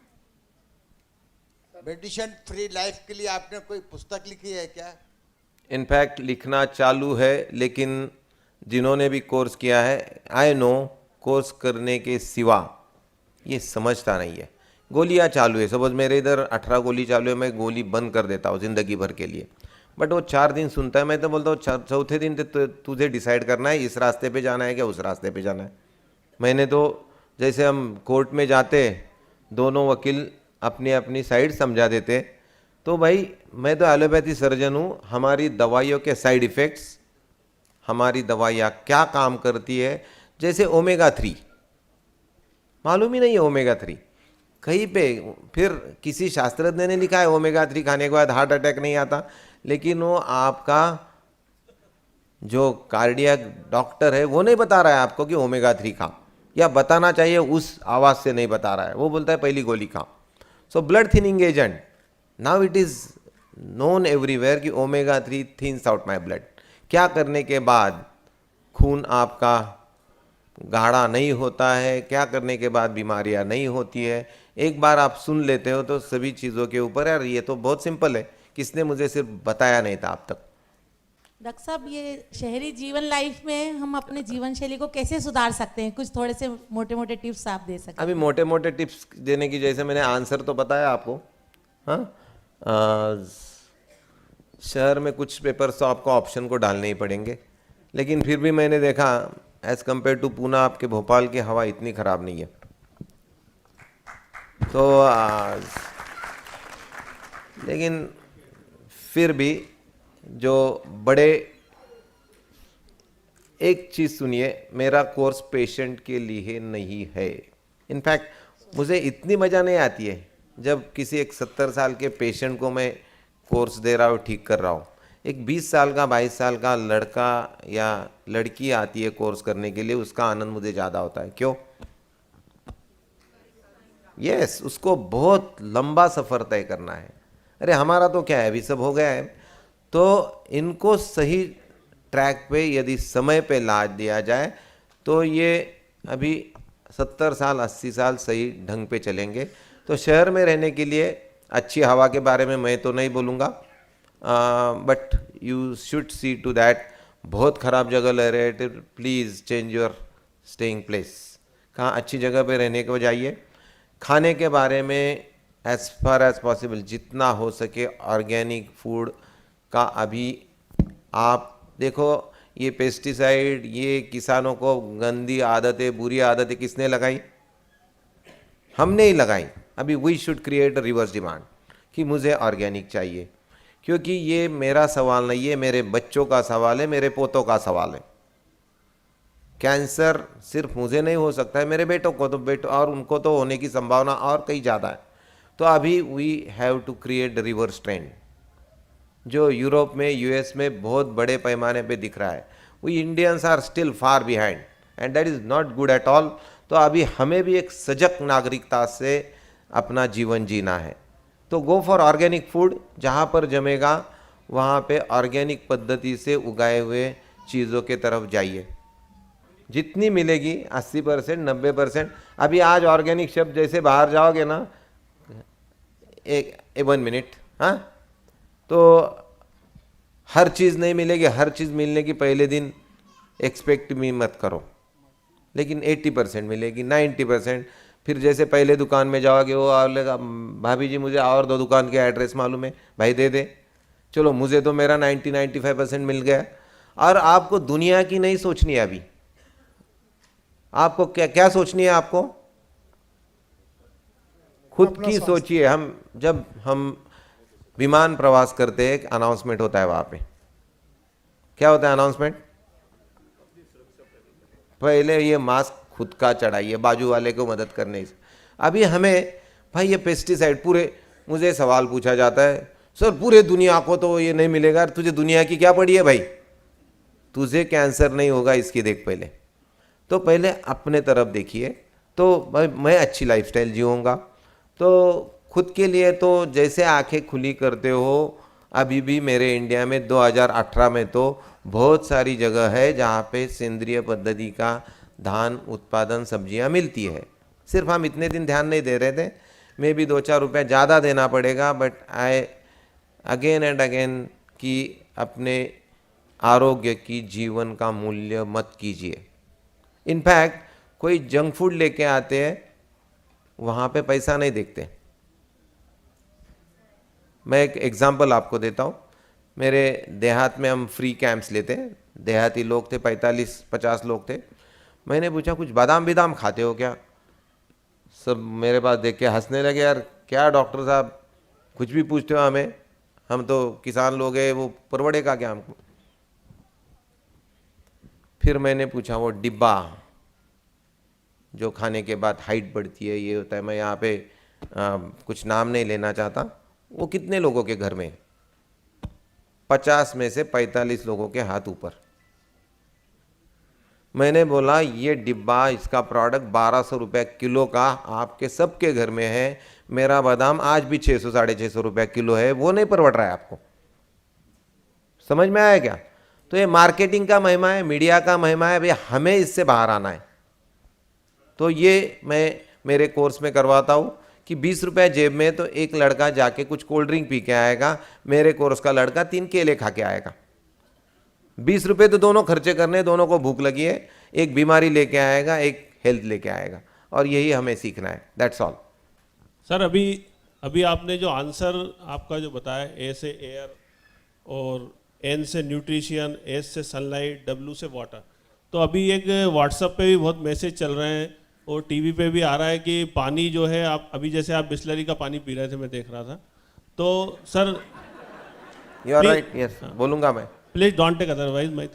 C: Meditation free life के लिए आपने कोई पुस्तक लिखी है क्या?
A: इनफैक्ट लिखना चालू है, लेकिन जिन्होंने भी कोर्स किया है, आई नो, कोर्स करने के सिवा ये समझता नहीं है। गोलियां चालू है, सपोज मेरे इधर 18 गोली चालू है, मैं गोली बंद कर देता हूँ ज़िंदगी भर के लिए। बट वो 4 दिन सुनता है, मैं तो बोलता हूँ चौथे दिन तुझे डिसाइड करना है इस रास्ते पे जाना है क्या उस रास्ते पे जाना है। मैंने तो जैसे हम कोर्ट में जाते, दोनों वकील अपनी अपनी साइड समझा देते, तो भाई मैं तो एलोपैथी सर्जन हूँ, हमारी दवाइयों के साइड इफ़ेक्ट्स, हमारी दवाइयाँ क्या काम करती है, जैसे ओमेगा 3 मालूम ही नहीं है। ओमेगा 3 कहीं पे, फिर किसी शास्त्रज्ञ ने लिखा है ओमेगा 3 खाने के बाद हार्ट अटैक नहीं आता, लेकिन वो आपका जो कार्डियक डॉक्टर है वो नहीं बता रहा है आपको कि ओमेगा 3 खा, या बताना चाहिए उस आवाज़ से नहीं बता रहा है, वो बोलता है पहली गोली खा। So blood thinning agent, now it is known everywhere कि omega 3 thins out my blood. क्या करने के बाद खून आपका गाढ़ा नहीं होता है, क्या करने के बाद बीमारियां नहीं होती है। एक बार आप सुन लेते हो तो सभी चीज़ों के ऊपर, यार ये तो बहुत सिंपल है, किसने मुझे सिर्फ बताया नहीं था अब तक।
D: डॉक्टर साहब, ये शहरी जीवन लाइफ में हम अपने जीवन शैली को कैसे सुधार सकते हैं? कुछ थोड़े से मोटे मोटे टिप्स आप दे सकते हैं?
A: अभी मोटे मोटे टिप्स देने की, जैसे मैंने आंसर तो बताया आपको। हाँ, शहर में कुछ पेपर्स तो आपको ऑप्शन को डालने ही पड़ेंगे, लेकिन फिर भी मैंने देखा एज़ कम्पेयर टू पूना, आपके भोपाल की हवा इतनी ख़राब नहीं है। तो लेकिन फिर भी जो बड़े, एक चीज़ सुनिए, मेरा कोर्स पेशेंट के लिए नहीं है। इनफैक्ट मुझे इतनी मज़ा नहीं आती है जब किसी एक 70 साल के पेशेंट को मैं कोर्स दे रहा हूँ, ठीक कर रहा हूँ। एक 20 साल का 22 साल का लड़का या लड़की आती है कोर्स करने के लिए, उसका आनंद मुझे ज़्यादा होता है। क्यों? यस, उसको बहुत लंबा सफ़र तय करना है। अरे हमारा तो क्या है, अभी सब हो गया है। तो इनको सही ट्रैक पे यदि समय पे ला दिया जाए तो ये अभी 70 साल 80 साल सही ढंग पे चलेंगे। तो शहर में रहने के लिए अच्छी हवा के बारे में मैं तो नहीं बोलूँगा, but you should see to that. बहुत ख़राब जगह ले रहे थे, please change your staying place. कहाँ अच्छी जगह पे रहने को जाइए। खाने के बारे में एज़ फार एज़ पॉसिबल जितना हो सके ऑर्गेनिक फूड का। अभी आप देखो, ये पेस्टिसाइड, ये किसानों को गंदी आदतें, बुरी आदतें किसने लगाई? हमने ही लगाई। अभी we should create reverse demand कि मुझे ऑर्गेनिक चाहिए, क्योंकि ये मेरा सवाल नहीं है, मेरे बच्चों का सवाल है, मेरे पोतों का सवाल है। कैंसर सिर्फ मुझे नहीं हो सकता है, मेरे बेटों को तो, बेटों और उनको तो होने की संभावना और कहीं ज़्यादा है। तो अभी we have to create reverse trend, जो यूरोप में, यूएस में बहुत बड़े पैमाने पे दिख रहा है। We Indians are still far behind and that is not good at all. तो अभी हमें भी एक सजग नागरिकता से अपना जीवन जीना है। तो गो फॉर ऑर्गेनिक फूड, जहाँ पर जमेगा वहाँ पे ऑर्गेनिक पद्धति से उगाए हुए चीज़ों के तरफ जाइए। जितनी मिलेगी 80% 90%। अभी आज ऑर्गेनिक शब्द जैसे बाहर जाओगे ना, एक 1 मिनट, हाँ, तो हर चीज़ नहीं मिलेगी, हर चीज़ मिलने की पहले दिन एक्सपेक्ट भी मत करो, लेकिन 80% मिलेगी, 90%। फिर जैसे पहले दुकान में जाओगे, वो बोलेगा भाभी जी मुझे और 2 दुकान के एड्रेस मालूम है, भाई दे दे। चलो मुझे तो मेरा 90-95% मिल गया। और आपको दुनिया की नहीं सोचनी है अभी, आपको क्या क्या सोचनी है, आपको खुद की सोचिए। जब हम विमान प्रवास करते हैं, एक अनाउंसमेंट होता है वहाँ पे, क्या होता है अनाउंसमेंट? पहले ये मास्क खुद का चढ़ाइए, बाजू वाले को मदद करने से। अभी हमें भाई ये पेस्टिसाइड, पूरे मुझे सवाल पूछा जाता है, सर पूरे दुनिया को तो ये नहीं मिलेगा, तुझे दुनिया की क्या पड़ी है भाई? तुझे कैंसर नहीं होगा इसकी देख पहले। तो पहले अपने तरफ देखिए, तो भाई मैं अच्छी लाइफस्टाइल जीऊँगा। तो खुद के लिए तो जैसे आंखें खुली करते हो, अभी भी मेरे इंडिया में 2018 में तो बहुत सारी जगह है जहाँ पे सेंद्रिय पद्धति का धान उत्पादन सब्जियाँ मिलती है। सिर्फ हम इतने दिन ध्यान नहीं दे रहे थे, मे भी 2-4 रुपये ज़्यादा देना पड़ेगा, but I again and again कि अपने आरोग्य की जीवन का मूल्य मत कीजिए। इनफैक्ट कोई जंक फूड लेके आते हैं, वहाँ पे पैसा नहीं देखते। मैं एक एग्जांपल आपको देता हूँ। मेरे देहात में हम फ्री कैंप्स लेते हैं, देहाती लोग थे, 45-50 लोग थे। मैंने पूछा कुछ बादाम बिदाम खाते हो क्या? सब मेरे पास देख के हंसने लगे, यार क्या डॉक्टर साहब कुछ भी पूछते हो हमें, हम तो किसान लोग हैं, वो परवड़ेगा क्या हमको? फिर मैंने पूछा वो डिब्बा जो खाने के बाद हाइट बढ़ती है, ये होता है, मैं यहाँ पे कुछ नाम नहीं लेना चाहता, वो कितने लोगों के घर में? 50 में से 45 लोगों के हाथ ऊपर। मैंने बोला ये डिब्बा, इसका प्रोडक्ट 1200 रुपये किलो का आपके सबके घर में है, मेरा बादाम आज भी 600-650 रुपये किलो है, वो नहीं परवड़ रहा है आपको। समझ में आया क्या? तो ये मार्केटिंग का महिमा है, मीडिया का महिमा है, भाई हमें इससे बाहर आना है। तो ये मैं मेरे कोर्स में करवाता हूँ कि 20 रुपये जेब में तो एक लड़का जाके कुछ कोल्ड ड्रिंक पी के आएगा, मेरे कोर्स का लड़का 3 केले खा के आएगा। 20 रुपये तो दोनों खर्चे करने, दोनों को भूख लगी है, एक बीमारी लेके आएगा, एक हेल्थ लेके आएगा, और यही हमें सीखना है। That's all.
E: सर अभी आपने जो आंसर आपका जो बताया, ए से एयर और एन से न्यूट्रिशन, एस से सनलाइट, डब्ल्यू से वाटर, तो अभी एक व्हाट्सएप पे भी बहुत मैसेज चल रहे हैं और टीवी पे भी आ रहा है कि पानी जो है, आप अभी जैसे आप बिस्लरी का पानी पी रहे थे, मैं देख रहा था, तो sir
A: you are right, yes, बोलूँगा मैं।
E: Please don't take otherwise my.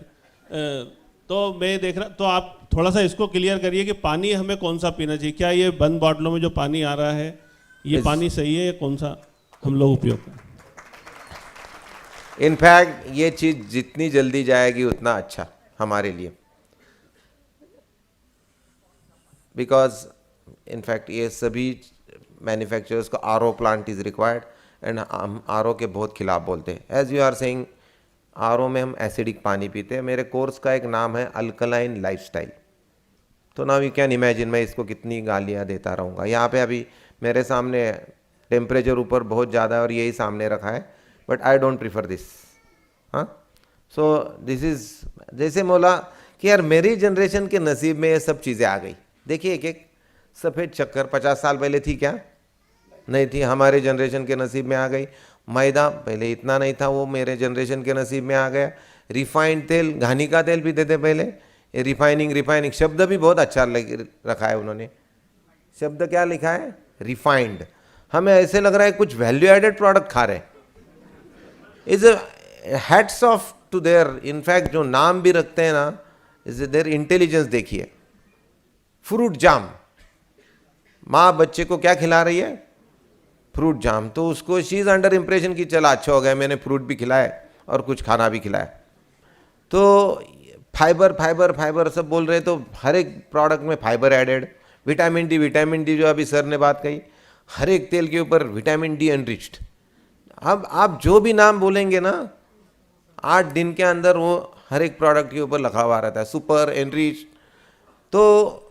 E: तो मैं देख रहा, तो आप थोड़ा सा इसको क्लियर करिए कि पानी हमें कौन सा पीना चाहिए? क्या ये बंद बॉटलों में जो पानी आ रहा है, ये पानी सही है या कौन सा हम लोग उपयोग करें?
A: इनफैक्ट ये चीज़ जितनी जल्दी जाएगी उतना अच्छा हमारे लिए, बिकॉज इनफैक्ट ये सभी मैन्युफैक्चरर्स को RO plant is required, and हम आरओ के बहुत खिलाफ बोलते हैं। As you are saying, RO में हम एसिडिक पानी पीते हैं। मेरे कोर्स का एक नाम है अल्कलाइन लाइफस्टाइल। तो नाउ यू कैन इमेजिन मैं इसको कितनी गालियाँ देता रहूँगा। यहाँ पे अभी मेरे सामने टेम्परेचर ऊपर बहुत ज़्यादा है और यही सामने रखा है, but I don't prefer this. हाँ, सो दिस इज़, जैसे बोला कि यार मेरी जनरेशन के नसीब में ये सब चीज़ें आ गई। देखिए एक एक सफ़ेद शक्कर 50 साल पहले थी क्या? नहीं थी, हमारे जनरेशन के नसीब में आ गई। मैदा पहले इतना नहीं था, वो मेरे जनरेशन के नसीब में आ गया। रिफाइंड तेल, घानी का तेल पीते थे पहले, ये रिफाइनिंग शब्द भी बहुत अच्छा रखा है उन्होंने। शब्द क्या लिखा है? रिफाइंड। हमें ऐसे लग रहा है कुछ वैल्यू एडेड प्रोडक्ट खा रहे। Is hats off to their, in fact जो नाम भी रखते हैं ना, इज देयर इंटेलिजेंस। देखिए फ्रूट जाम, माँ बच्चे को क्या खिला रही है? Fruit jam. तो उसको शी इज अंडर इंप्रेशन कि चला अच्छा हो गया, मैंने फ्रूट भी खिलाया और कुछ खाना भी खिलाया। तो फाइबर फाइबर फाइबर सब बोल रहे, तो हर एक प्रोडक्ट में फाइबर एडेड। विटामिन डी जो अभी सर ने बात कही, हर एक तेल के ऊपर विटामिन डी एनरिच्ड। अब आप जो भी नाम बोलेंगे ना, 8 दिन के अंदर वो हर एक प्रोडक्ट के ऊपर लिखा हुआ रहता है, सुपर एनरिच्ड। तो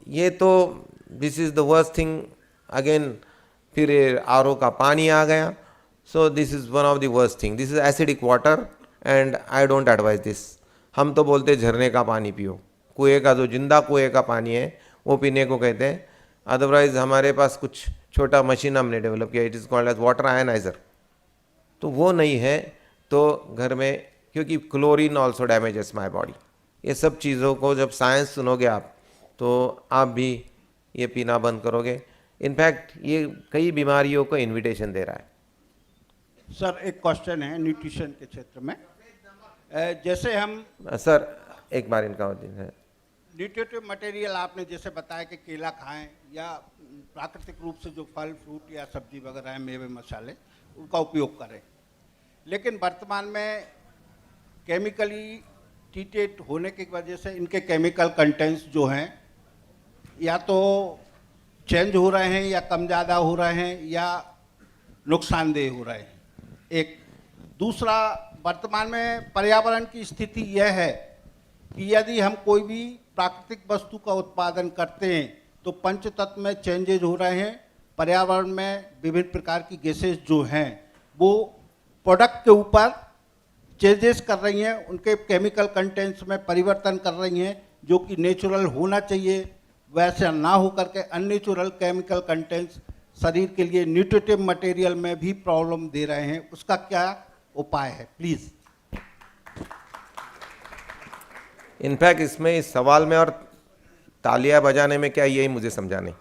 A: ये तो this is the worst thing. Again फिर आरओ का पानी आ गया, so this is one of the worst thing. This is acidic water and I don't advise this. हम तो बोलते झरने का पानी पियो, कुएं का जो जिंदा कुएं का पानी है वो पीने को कहते हैं। अदरवाइज हमारे पास कुछ छोटा मशीन हमने डेवलप किया, it is called as water ioniser, तो वो नहीं है तो घर में, क्योंकि chlorine also damages my body. ये सब चीज़ों को जब साइंस सुनोगे आप तो आप भी ये पीना बंद करोगे। इनफैक्ट ये कई बीमारियों को इनविटेशन दे रहा है।
F: सर एक क्वेश्चन है न्यूट्रिशन के क्षेत्र में। जैसे हम
A: सर एक बार इनका है,
F: न्यूट्रिटिव मटेरियल आपने जैसे बताया कि केला खाएं या प्राकृतिक रूप से जो फल फ्रूट या सब्जी वगैरह है, मेवे मसाले, उनका उपयोग करें, लेकिन वर्तमान में केमिकली ट्रीटेड होने की वजह से इनके केमिकल कंटेंट्स जो हैं या तो चेंज हो रहे हैं या कम ज़्यादा हो रहे हैं या नुकसानदेह हो रहे हैं। एक दूसरा, वर्तमान में पर्यावरण की स्थिति यह है कि यदि हम कोई भी प्राकृतिक वस्तु का उत्पादन करते हैं तो पंचतत्व में चेंजेज हो रहे हैं, पर्यावरण में विभिन्न प्रकार की गैसेस जो हैं वो प्रोडक्ट के ऊपर चेंजेस कर रही हैं, उनके केमिकल कंटेंट्स में परिवर्तन कर रही हैं, जो कि नेचुरल होना चाहिए वैसा ना हो करके अननेचुरल केमिकल कंटेंट्स शरीर के लिए न्यूट्रिटिव मटेरियल में भी प्रॉब्लम दे रहे हैं। उसका क्या उपाय है प्लीज़?
A: इनफैक्ट इसमें इस सवाल में और तालियां बजाने में क्या, यही मुझे समझा नहीं।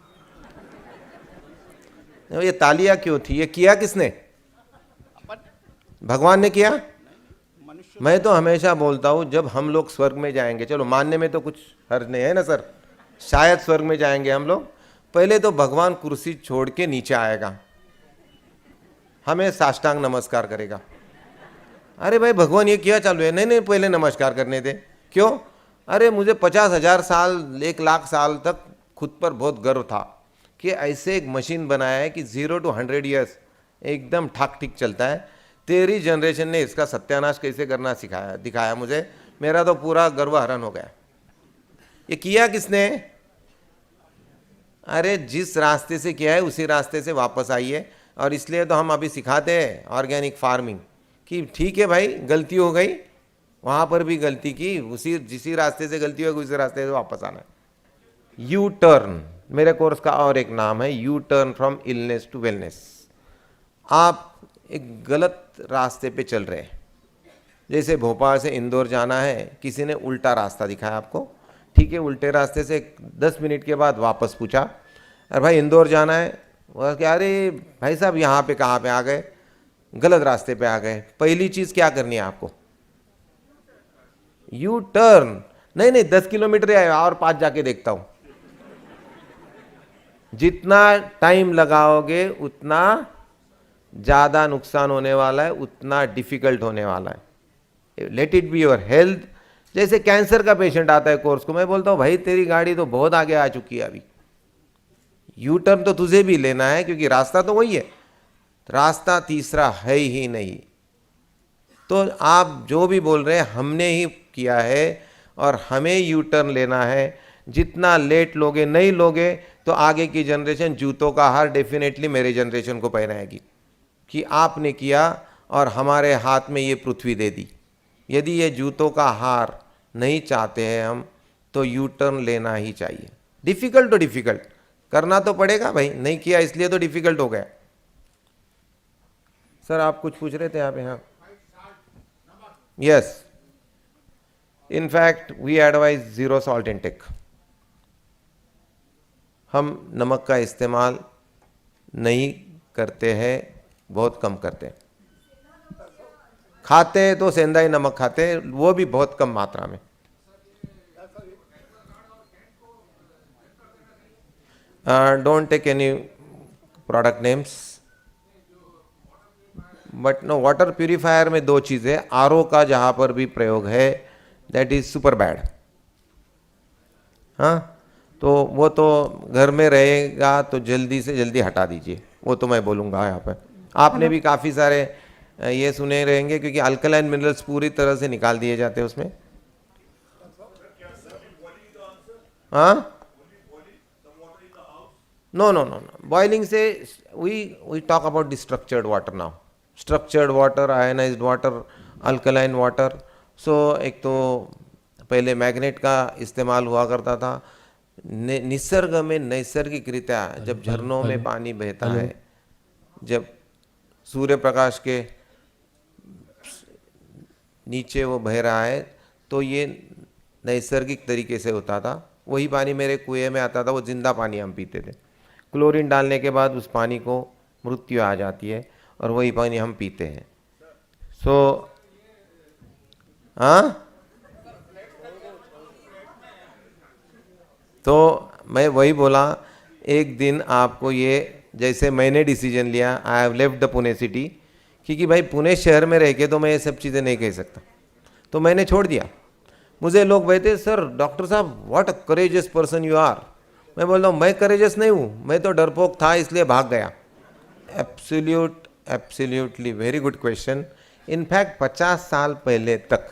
A: ये तालियां क्यों थी, ये किया किसने? भगवान ने किया? मैं तो हमेशा बोलता हूं जब हम लोग स्वर्ग में जाएंगे, चलो मानने में तो कुछ हर्ज नहीं है ना सर, शायद स्वर्ग में जाएंगे हम लोग, पहले तो भगवान कुर्सी छोड़ के नीचे आएगा, हमें साष्टांग नमस्कार करेगा। अरे भाई भगवान ये क्या चालू है? नहीं नहीं पहले नमस्कार करने दे। क्यों? अरे मुझे 50,000 साल 1,00,000 साल तक खुद पर बहुत गर्व था कि ऐसे एक मशीन बनाया है कि 0 to 100 ईयर्स एकदम ठाक ठीक चलता है। तेरी जनरेशन ने इसका सत्यानाश कैसे करना सिखाया, दिखाया मुझे, मेरा तो पूरा गर्व हरण हो गया। ये किया किसने? अरे जिस रास्ते से किया है उसी रास्ते से वापस आइए। और इसलिए तो हम अभी सिखाते हैं ऑर्गेनिक फार्मिंग कि ठीक है भाई गलती हो गई, वहाँ पर भी गलती की, उसी जिसी रास्ते से गलती होगी उसी रास्ते से वापस आना है। यू टर्न, मेरे कोर्स का और एक नाम है U turn from illness to wellness. आप एक गलत रास्ते पे चल रहे हैं, जैसे भोपाल से इंदौर जाना है, किसी ने उल्टा रास्ता दिखाया आपको, ठीक है, उल्टे रास्ते से 10 मिनट के बाद वापस पूछा अरे भाई इंदौर जाना है, वो क्या, अरे भाई साहब यहाँ पे कहाँ पे आ गए, गलत रास्ते पे आ गए। पहली चीज़ क्या करनी है आपको? U turn. नहीं नहीं 10 किलोमीटर है और 5 जाके देखता हूँ। जितना टाइम लगाओगे उतना ज़्यादा नुकसान होने वाला है, उतना डिफिकल्ट होने वाला है। Let it be your health. जैसे कैंसर का पेशेंट आता है कोर्स को, मैं बोलता हूँ भाई तेरी गाड़ी तो बहुत आगे आ चुकी है, अभी यू टर्न तो तुझे भी लेना है क्योंकि रास्ता तो वही है, रास्ता तीसरा है ही नहीं। तो आप जो भी बोल रहे हैं हमने ही किया है और हमें यू टर्न लेना है। जितना लेट लोगे, नहीं लोगे तो आगे की जनरेशन जूतों का हार डेफिनेटली मेरे जनरेशन को पहनाएगी कि आपने किया और हमारे हाथ में ये पृथ्वी दे दी। यदि ये जूतों का हार नहीं चाहते हैं हम, तो यू टर्न लेना ही चाहिए। डिफिकल्ट तो डिफिकल्ट करना तो पड़ेगा भाई, नहीं किया इसलिए तो डिफिकल्ट हो गया। सर आप कुछ पूछ रहे थे आप यहाँ? Yes, in fact we advise 0 salt intake. हम नमक का इस्तेमाल नहीं करते हैं, बहुत कम करते हैं। खाते हैं तो सेंधाई नमक खाते हैं, वो भी बहुत कम मात्रा में। Don't take any product names, but no, water purifier में 2 चीज़ें, आरओ का जहाँ पर भी प्रयोग है दैट इज सुपर बैड। हाँ, तो वो तो घर में रहेगा तो जल्दी से जल्दी हटा दीजिए, वो तो मैं बोलूँगा यहाँ पर। आपने भी काफ़ी सारे ये सुने रहेंगे क्योंकि अल्कलाइन मिनरल्स पूरी तरह से निकाल दिए जाते हैं उसमें। हाँ, no no no no, boiling से we talk about the structured water now. Structured water, ionized water alkaline water. So एक तो पहले मैग्नेट का इस्तेमाल हुआ करता था। निसर्ग में नैसर्गिक रीत्या जब झरनों में पानी बहता है, जब सूर्य प्रकाश के नीचे वो बह रहा है, तो ये नैसर्गिक तरीके से होता था। वही पानी मेरे कुएं में आता था, वो जिंदा पानी हम पीते थे। क्लोरीन डालने के बाद उस पानी को मृत्यु आ जाती है और वही पानी हम पीते हैं। सो हाँ, तो मैं वही बोला, एक दिन आपको ये, जैसे मैंने डिसीजन लिया, I have left the Pune city, क्योंकि भाई पुणे शहर में रह के तो मैं ये सब चीज़ें नहीं कह सकता, तो मैंने छोड़ दिया। मुझे लोग कहते सर डॉक्टर साहब what a courageous person you are. मैं बोलता हूँ मैं करेजियस नहीं हूँ, मैं तो डरपोक था इसलिए भाग गया। Absolutely very good question. In fact 50 साल पहले तक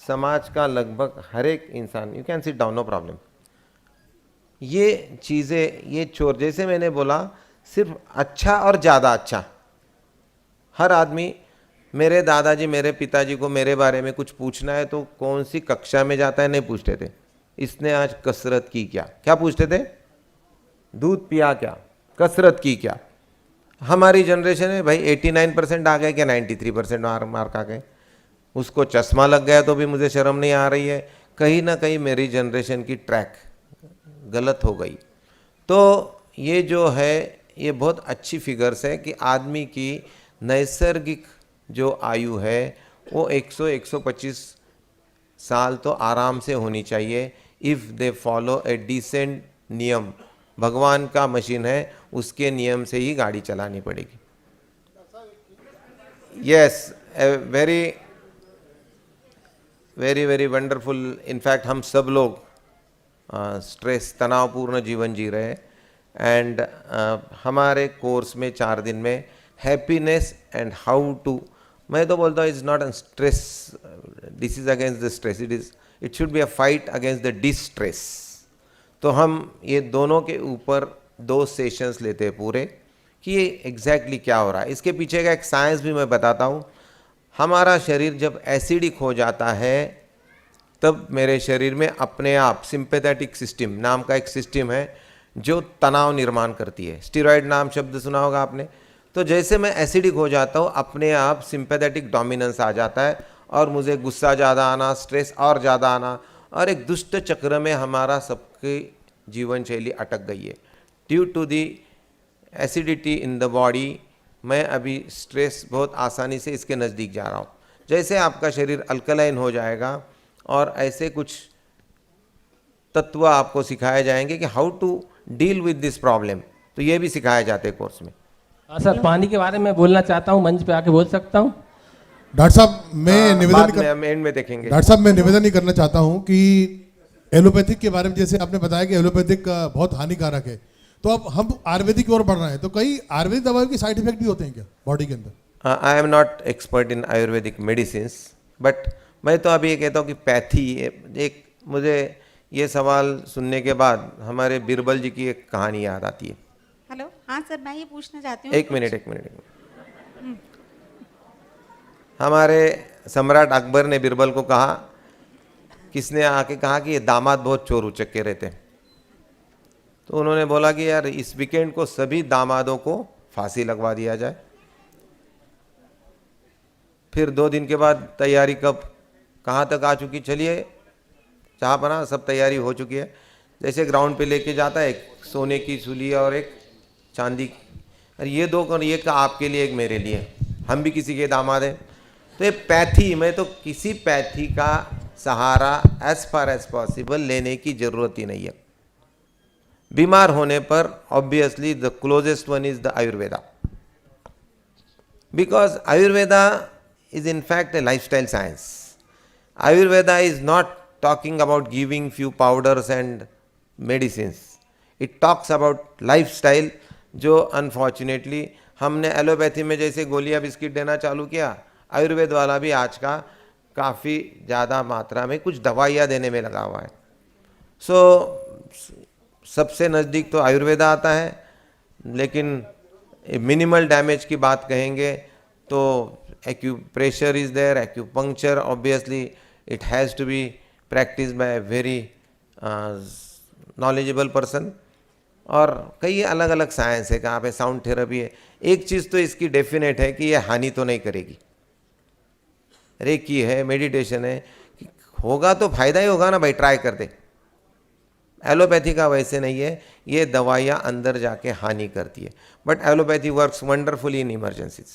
A: समाज का लगभग हर एक इंसान, you can sit down no problem, ये चीज़ें, ये चोर, जैसे मैंने बोला, सिर्फ अच्छा और ज़्यादा अच्छा। हर आदमी, मेरे दादाजी मेरे पिताजी को मेरे बारे में कुछ पूछना है तो कौन सी कक्षा में जाता है नहीं पूछते थे, इसने आज कसरत की क्या, क्या पूछते थे, दूध पिया क्या, कसरत की क्या। हमारी जनरेशन है भाई 89% आ गए क्या 93% मार्क आ गए, उसको चश्मा लग गया तो भी मुझे शर्म नहीं आ रही है। कहीं ना कहीं मेरी जनरेशन की ट्रैक गलत हो गई। तो ये जो है ये बहुत अच्छी फिगर्स है कि आदमी की नैसर्गिक जो आयु है वो 100-125 साल तो आराम से होनी चाहिए, if they follow a decent नियम। भगवान का मशीन है, उसके नियम से ही गाड़ी चलानी पड़ेगी। Yes, very very very wonderful. In fact हम सब लोग स्ट्रेस तनावपूर्ण जीवन जी रहे हैं, एंड हमारे कोर्स में 4 दिन में हैप्पीनेस एंड हाउ टू, मैं तो बोलता हूँ it's not a stress, this is against the stress, it should be a fight against the distress. तो हम ये दोनों के ऊपर 2 सेशंस लेते हैं पूरे कि ये एग्जैक्टली क्या हो रहा है। इसके पीछे का एक साइंस भी मैं बताता हूँ। हमारा शरीर जब एसिडिक हो जाता है तब मेरे शरीर में अपने आप सिंपैथेटिक सिस्टम नाम का एक सिस्टम है जो तनाव निर्माण करती है। स्टीरॉयड नाम शब्द सुना होगा आपने। तो जैसे मैं एसिडिक हो जाता हूँ अपने आप सिंपैथेटिक डोमिनेंस आ जाता है और मुझे गुस्सा ज़्यादा आना, स्ट्रेस और ज़्यादा आना, और एक दुष्ट चक्र में हमारा सबकी जीवन शैली अटक गई है due to the acidity in the body. मैं अभी स्ट्रेस बहुत आसानी से इसके नज़दीक जा रहा हूँ। जैसे आपका शरीर अल्कलाइन हो जाएगा और ऐसे कुछ तत्व आपको सिखाए जाएंगे कि how to deal with this problem, तो ये भी सिखाए जाते हैं कोर्स में।
G: हाँ सर, पानी के बारे में बोलना चाहता हूँ, मंच पे आके बोल सकता हूँ?
H: डॉक्टर साहब मैं निवेदन
A: हम एंड में देखेंगे।
H: डॉक्टर साहब मैं निवेदन ही करना चाहता हूँ कि एलोपैथिक के बारे में जैसे आपने बताया कि एलोपैथिक बहुत हानिकारक है, तो अब हम आयुर्वेदिक की ओर बढ़ रहे हैं, तो कई आयुर्वेदिक दवाओं के साइड इफेक्ट भी होते हैं क्या बॉडी के अंदर?
A: आई am not expert in Ayurvedic medicine, but मैं तो अभी ये कहता हूँ कि पैथी, एक मुझे ये सवाल सुनने के बाद हमारे बीरबल जी की एक कहानी याद आती है।
I: हेलो, हाँ सर, मैं ये पूछना चाहती हूँ।
A: एक मिनट। हमारे सम्राट अकबर ने बीरबल को कहा, किसने आके कहा कि ये दामाद बहुत चोर उचक्के रहते हैं, तो उन्होंने बोला कि यार इस वीकेंड को सभी दामादों को फांसी लगवा दिया जाए। फिर 2 दिन के बाद तैयारी कहाँ तक आ चुकी, चलिए चाह बना, सब तैयारी हो चुकी है। जैसे ग्राउंड पे लेके जाता है, एक सोने की सूली और एक चांदी की, अरे ये 2 कर, ये का आपके लिए एक मेरे लिए, हम भी किसी के दामाद हैं। तो ये पैथी, मैं तो किसी पैथी का सहारा एज फार एज पॉसिबल लेने की जरूरत ही नहीं है। बीमार होने पर obviously the closest one is the Ayurveda, because Ayurveda is in fact a lifestyle science. Ayurveda is not talking about giving few powders and medicines. It talks about lifestyle, जो unfortunately हमने एलोपैथी में जैसे गोलियां बिस्किट देना चालू किया, आयुर्वेद वाला भी आज का काफ़ी ज़्यादा मात्रा में कुछ दवाइयाँ देने में लगा हुआ है। सबसे नज़दीक तो आयुर्वेदा आता है, लेकिन मिनिमल डैमेज की बात कहेंगे तो acupressure is there, acupuncture, obviously it has to be practiced by a very knowledgeable person. और कई अलग अलग साइंस है, कहाँ पे साउंड थेरेपी है. एक चीज़ तो इसकी डेफिनेट है कि ये हानि तो नहीं करेगी. रेकी है, मेडिटेशन है, होगा तो फायदा ही होगा ना भाई, ट्राई कर दे. एलोपैथी का वैसे नहीं है, ये दवाइयाँ अंदर जाके हानि करती है. But allopathy works wonderfully in emergencies.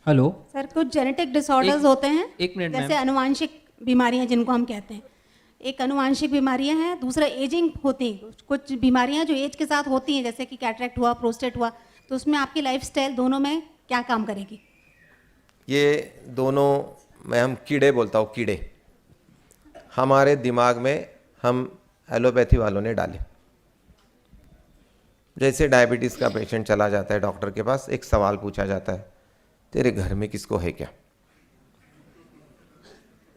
J: Hello
I: sir कुछ जेनेटिक डिसऑर्डर्स होते हैं,
J: एक मिनट
I: जैसे
J: मैम।
I: अनुवांशिक बीमारियां जिनको हम कहते हैं. एक अनुवांशिक बीमारियां हैं, दूसरा एजिंग होती है. कुछ बीमारियां जो एज के साथ होती हैं, जैसे कि कैटरेक्ट हुआ, प्रोस्टेट हुआ, तो उसमें आपकी लाइफस्टाइल दोनों में क्या काम करेगी?
A: ये दोनों मैं हम कीड़े बोलता हूँ, कीड़े हमारे दिमाग में हम एलोपैथी वालों ने डाले. जैसे डायबिटीज़ का पेशेंट चला जाता है डॉक्टर के पास, एक सवाल पूछा जाता है, तेरे घर में किसको है क्या?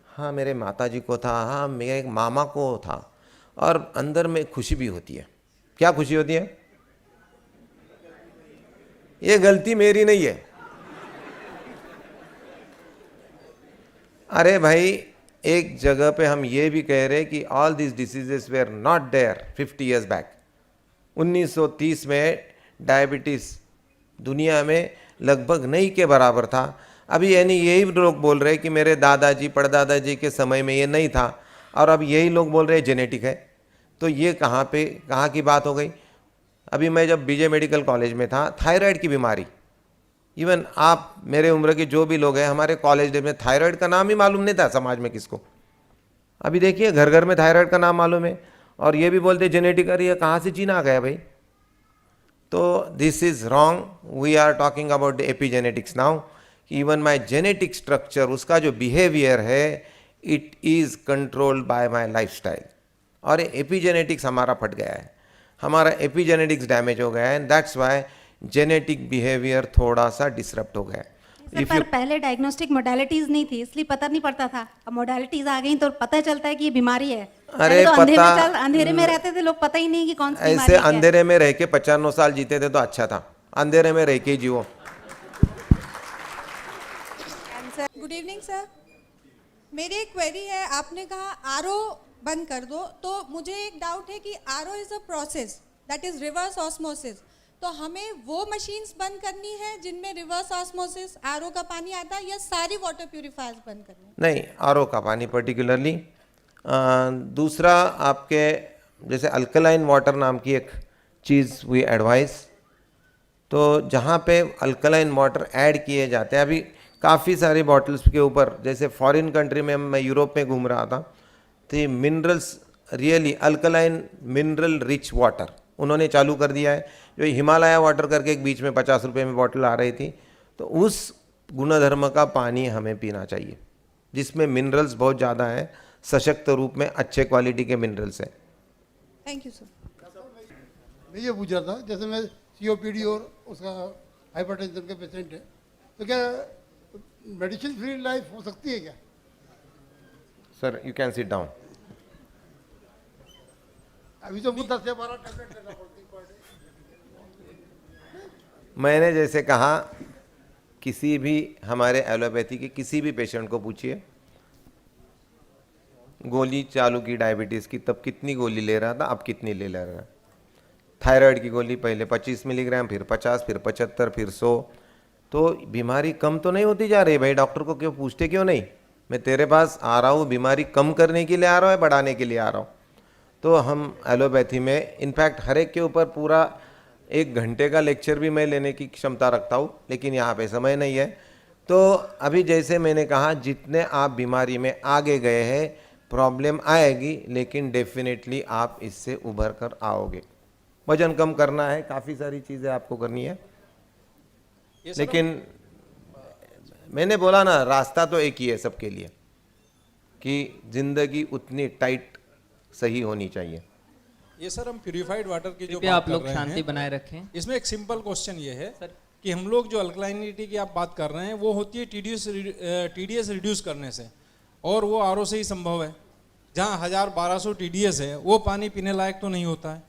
A: हाँ मेरे माताजी को था, हाँ मेरे एक मामा को था. और अंदर में खुशी भी होती है. क्या खुशी होती है? ये गलती मेरी नहीं है. अरे भाई, एक जगह पे हम ये भी कह रहे कि all this diseases were not there 50 years back. 1930 में डायबिटीज़ दुनिया में लगभग नहीं के बराबर था. अभी यानी यही लोग बोल रहे कि मेरे दादाजी परदादाजी के समय में ये नहीं था, और अब यही लोग बोल रहे जेनेटिक है. तो ये कहाँ की बात हो गई? अभी मैं जब बीजे मेडिकल कॉलेज में था, थायराइड की बीमारी, इवन आप मेरे उम्र के जो भी लोग हैं, हमारे कॉलेज डेज में थायराइड का नाम ही मालूम नहीं था समाज में किसको. अभी देखिए घर घर में थायराइड का नाम मालूम है, और ये भी बोलते जेनेटिक. अरे ये कहाँ से चीना आ गया भाई? तो this is wrong. We are talking about the epigenetics now. Even my genetic structure, उसका जो बिहेवियर है, it is controlled by my lifestyle. और एपिजेनेटिक्स हमारा फट गया है, हमारा एपिजेनेटिक्स डैमेज हो गया है, and that's why genetic behaviour थोड़ा सा डिसरप्ट हो गया है.
I: सर, पर पहले डायग्नोस्टिक मोडालिटीज नहीं थी, इसलिए पता नहीं पड़ता था. अब मोडालिटीज आ गई तो पता चलता है कि ये बीमारी है.
A: अरे
I: पहले तो
A: पता,
I: अंधेरे में रहते थे लोग, पता ही नहीं कि कौन सी बीमारी
A: ऐसे
I: है.
A: अंधेरे में रह के 95 साल जीते थे तो अच्छा था. अंधेरे में रह के ही जियो.
K: गुड इवनिंग सर, मेरी एक क्वेरी है. आपने कहा आरओ बंद कर दो, तो मुझे एक डाउट है कि RO is a process that is reverse osmosis. तो हमें वो मशीन्स बंद करनी है जिनमें रिवर्स ऑस्मोसिस आरओ का पानी आता है, या सारी वाटर प्यूरिफायर्स बंद करनी है?
A: नहीं, आरओ का पानी पर्टिकुलरली. दूसरा, आपके जैसे अल्कलाइन वाटर नाम की एक चीज़ वी एडवाइस, तो जहाँ पे अल्कलाइन वाटर ऐड किए जाते हैं, अभी काफ़ी सारी बॉटल्स के ऊपर, जैसे फॉरेन कंट्री में मैं यूरोप में घूम रहा था, तो ये minerals really alkaline mineral rich water उन्होंने चालू कर दिया है. जो हिमालय वाटर करके एक बीच में 50 रुपये में बॉटल आ रही थी, तो उस गुणधर्म का पानी हमें पीना चाहिए जिसमें मिनरल्स बहुत ज़्यादा हैं, सशक्त रूप में अच्छे क्वालिटी के मिनरल्स हैं.
K: Thank you sir.
L: मैं ये पूछ रहा था, जैसे मैं COPD और उसका हाइपरटेंशन का पेशेंट है, तो क्या मेडिसिन फ्री लाइफ हो सकती है क्या?
A: Sir you can sit down.
L: अभी तो मुझे 10 से 12 टैबलेट लेना पड़ती है पर डे.
A: मैंने जैसे कहा, किसी भी हमारे एलोपैथी के किसी भी पेशेंट को पूछिए, गोली चालू की डायबिटीज़ की, तब कितनी गोली ले रहा था, अब कितनी ले रहा है. थायराइड की गोली पहले 25 मिलीग्राम, फिर 50, फिर 75, फिर 100. तो बीमारी कम तो नहीं होती जा रही भाई. डॉक्टर को क्यों पूछते क्यों नहीं? मैं तेरे पास आ रहा हूँ बीमारी कम करने के लिए आ रहा हूँ या बढ़ाने के लिए आ रहा हूँ? तो हम एलोपैथी में इनफैक्ट हर एक के ऊपर पूरा 1 घंटे का लेक्चर भी मैं लेने की क्षमता रखता हूँ, लेकिन यहाँ पे समय नहीं है. तो अभी जैसे मैंने कहा, जितने आप बीमारी में आगे गए हैं, प्रॉब्लम आएगी, लेकिन डेफिनेटली आप इससे उभर कर आओगे. वजन कम करना है, काफ़ी सारी चीज़ें आपको करनी है, लेकिन मैंने बोला ना, रास्ता तो एक ही है सबके लिए कि ज़िंदगी उतनी टाइट सही होनी चाहिए.
M: ये सर हम प्यूरिफाइड वाटर की जो
J: कृपया
M: बात
J: आप
M: कर
J: लोग
M: रहे
J: शांति
M: हैं,
J: बनाए रखें.
M: इसमें एक सिंपल क्वेश्चन ये है कि हम लोग जो अल्कलाइनिटी की आप बात कर रहे हैं वो होती है TDS रिड्यूस करने से, और वो आरओ से ही संभव है. जहाँ 1000-1200 TDS है, वो पानी पीने लायक तो नहीं होता है.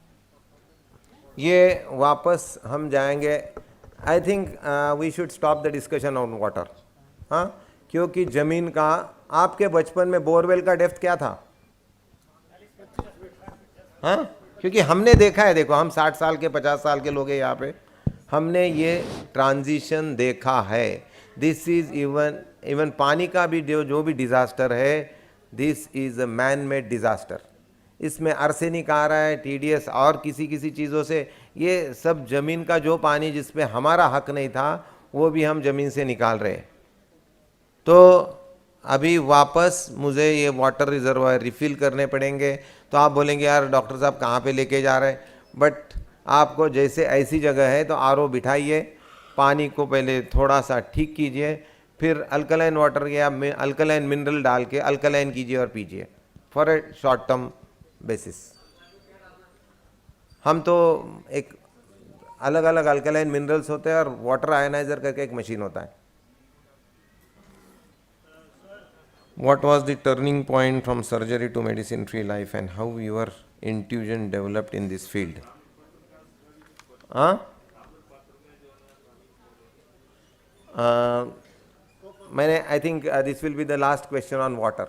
A: ये वापस हम जाएंगे. I think we should stop the discussion on water. हाँ, क्योंकि ज़मीन का, आपके बचपन में बोरवेल का डेप्थ क्या था? हाँ, क्योंकि हमने देखा है, देखो हम 60 साल के 50 साल के लोग हैं यहाँ पे, हमने ये ट्रांजिशन देखा है। दिस इज इवन पानी का भी जो भी डिजास्टर है, this is a man made disaster. इसमें आर्सेनिक आ रहा है, टीडीएस और किसी चीज़ों से, ये सब जमीन का जो पानी जिसमें हमारा हक नहीं था वो भी हम जमीन से निकाल रहे हैं। तो अभी वापस मुझे ये वाटर रिजर्वायर रिफ़िल करने पड़ेंगे। तो आप बोलेंगे यार डॉक्टर साहब कहाँ पे लेके जा रहे हैं, बट आपको जैसे ऐसी जगह है तो आरओ बिठाइए, पानी को पहले थोड़ा सा ठीक कीजिए, फिर अल्कलाइन वाटर या अल्कलाइन मिनरल डाल के अल्कलाइन कीजिए और पीजिए for a short term basis. हम तो एक अलग अलग अल्कलाइन मिनरल्स होते हैं और वाटर आयनाइजर करके एक मशीन होता है। What was the turning point from surgery to medicine-free life and how your intuition developed in this field? मैंने I think this will be the last question on water.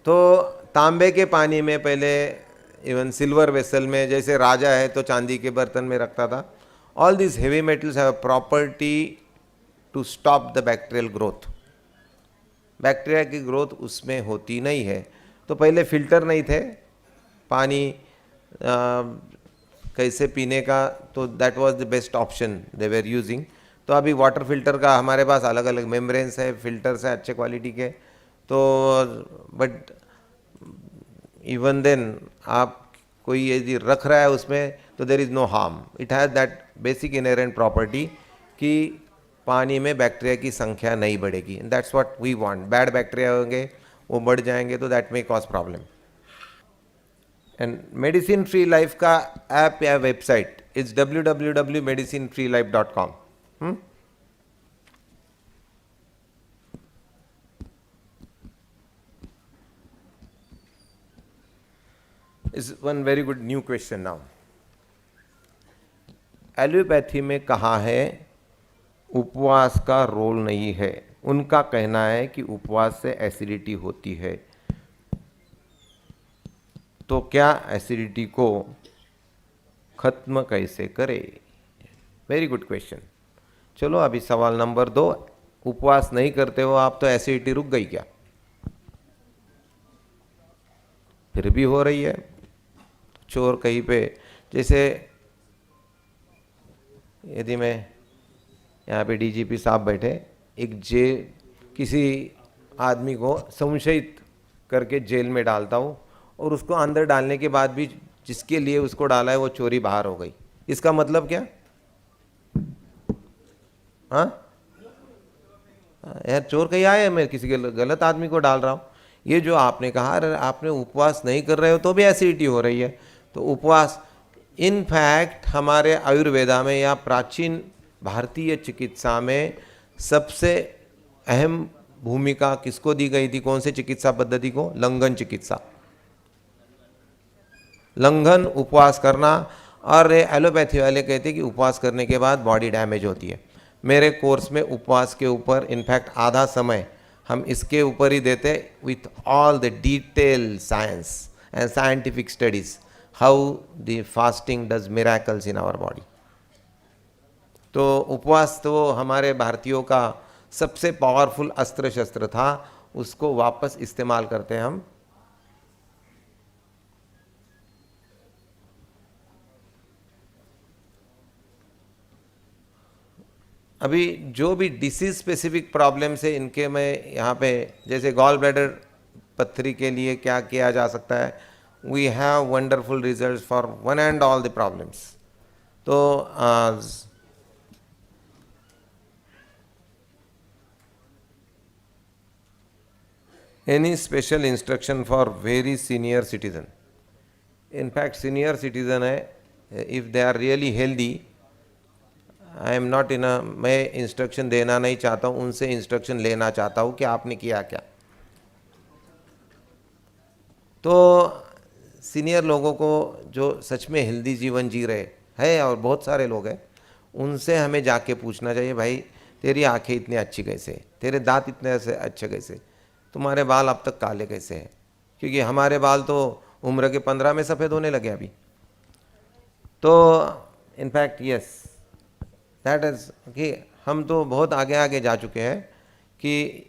A: तो तांबे के पानी में पहले, इवन सिल्वर वेसल में, जैसे राजा है तो चांदी के बर्तन में रखता था। All these heavy metals have a property to stop the bacterial growth. Bacteria की ग्रोथ उसमें होती नहीं है। तो पहले फिल्टर नहीं थे पानी कैसे पीने का, तो that was the best option they were using. तो अभी वाटर फिल्टर का हमारे पास अलग अलग मेम्ब्रेन्स है, फिल्टर्स है अच्छे क्वालिटी के। तो बट इवन देन आप कोई यदि रख रहा है उसमें तो there is no harm, it has that basic inherent property कि पानी में बैक्टीरिया की संख्या नहीं बढ़ेगी। That's what we want. Bad bacteria होंगे वो बढ़ जाएंगे तो that may cause problem. And medicine free life का ऐप या website is www.medicinefreelife.com। Is one very good new question now. Allopathy में कहा है उपवास का रोल नहीं है। उनका कहना है कि उपवास से एसिडिटी होती है, तो क्या एसिडिटी को खत्म कैसे करे? Very good question. चलो अभी सवाल नंबर 2, उपवास नहीं करते हो आप तो एसिडिटी रुक गई क्या? फिर भी हो रही है। चोर कहीं पे, जैसे यदि मैं यहाँ पे डीजीपी साहब बैठे, एक किसी आदमी को संशयित करके जेल में डालता हूँ और उसको अंदर डालने के बाद भी जिसके लिए उसको डाला है वो चोरी बाहर हो गई, इसका मतलब क्या? हाँ यार चोर कहीं आए, मैं किसी गलत आदमी को डाल रहा हूँ। ये जो आपने कहा आपने उपवास नहीं कर रहे हो तो भी एसिडिटी हो रही है, तो उपवास इनफैक्ट हमारे आयुर्वेदा में या प्राचीन भारतीय चिकित्सा में सबसे अहम भूमिका किसको दी गई थी? कौन से चिकित्सा पद्धति को? लंघन चिकित्सा। लंघन, उपवास करना। और एलोपैथी वाले कहते हैं कि उपवास करने के बाद बॉडी डैमेज होती है। मेरे कोर्स में उपवास के ऊपर इनफैक्ट आधा समय हम इसके ऊपर ही देते, with all the detail science and scientific studies, how the fasting does miracles in our body. तो उपवास तो हमारे भारतीयों का सबसे पावरफुल अस्त्र शस्त्र था, उसको वापस इस्तेमाल करते हैं हम। अभी जो भी डिसीज स्पेसिफिक प्रॉब्लम्स है इनके मैं यहाँ पे, जैसे गॉल ब्लैडर पत्थरी के लिए क्या किया जा सकता है, we have wonderful results for one and all the problems. तो any special instruction for very senior citizen? In fact senior citizen है, if they are really healthy, I am not in a, मैं instruction देना नहीं चाहता हूँ, उनसे instruction लेना चाहता हूँ कि आपने किया क्या। तो सीनियर लोगों को जो सच में हेल्दी जीवन जी रहे हैं, और बहुत सारे लोग हैं, उनसे हमें जाके पूछना चाहिए, भाई तेरी आंखें इतनी अच्छी कैसे, तेरे दांत इतने अच्छे कैसे, तुम्हारे बाल अब तक काले कैसे हैं? क्योंकि हमारे बाल तो उम्र के 15 में सफ़ेद होने लगे अभी। तो इनफैक्ट यस, दैट इज़ कि हम तो बहुत आगे आगे जा चुके हैं कि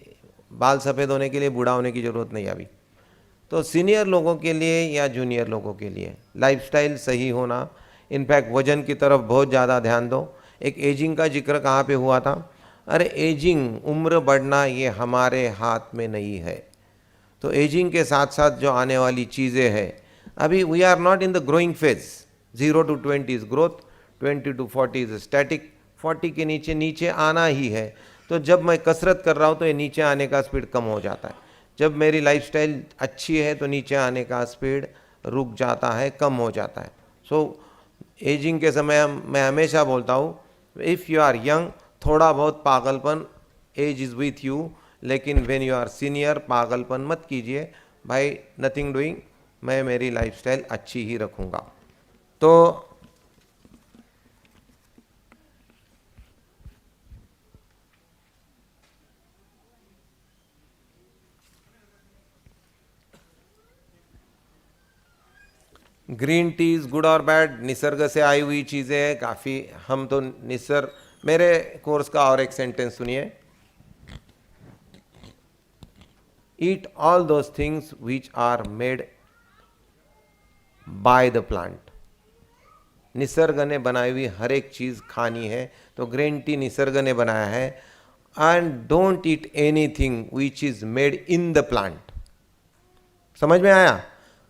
A: बाल सफ़ेद होने के लिए बूढ़ा होने की ज़रूरत नहीं अभी। तो सीनियर लोगों के लिए या जूनियर लोगों के लिए लाइफस्टाइल सही होना, इनफैक्ट वजन की तरफ बहुत ज़्यादा ध्यान दो। एक एजिंग का जिक्र कहाँ पे हुआ था? अरे एजिंग, उम्र बढ़ना, ये हमारे हाथ में नहीं है। तो एजिंग के साथ साथ जो आने वाली चीज़ें हैं, अभी we are not in the growing phase. 0 to 20 is growth, 20 to 40 is static, 40 के नीचे नीचे आना ही है। तो जब मैं कसरत कर रहा हूँ तो ये नीचे आने का स्पीड कम हो जाता है। जब मेरी लाइफस्टाइल अच्छी है तो नीचे आने का स्पीड रुक जाता है, कम हो जाता है। सो एजिंग के समय मैं हमेशा बोलता हूँ, इफ़ यू आर यंग, थोड़ा बहुत पागलपन, एज इज़ विथ यू, लेकिन व्हेन यू आर सीनियर पागलपन मत कीजिए भाई। नथिंग डूइंग, मैं मेरी लाइफस्टाइल अच्छी ही रखूँगा। तो ग्रीन टीज गुड और बैड, निसर्ग से आई हुई चीज़ें हैं काफ़ी। हम तो निसर्ग, मेरे कोर्स का और एक सेंटेंस सुनिए, eat all those things which are made by the plant. निसर्ग ने बनाई हुई हर एक चीज़ खानी है, तो ग्रीन टी निसर्ग ने बनाया है। And don't eat anything which is made in the plant. समझ में आया?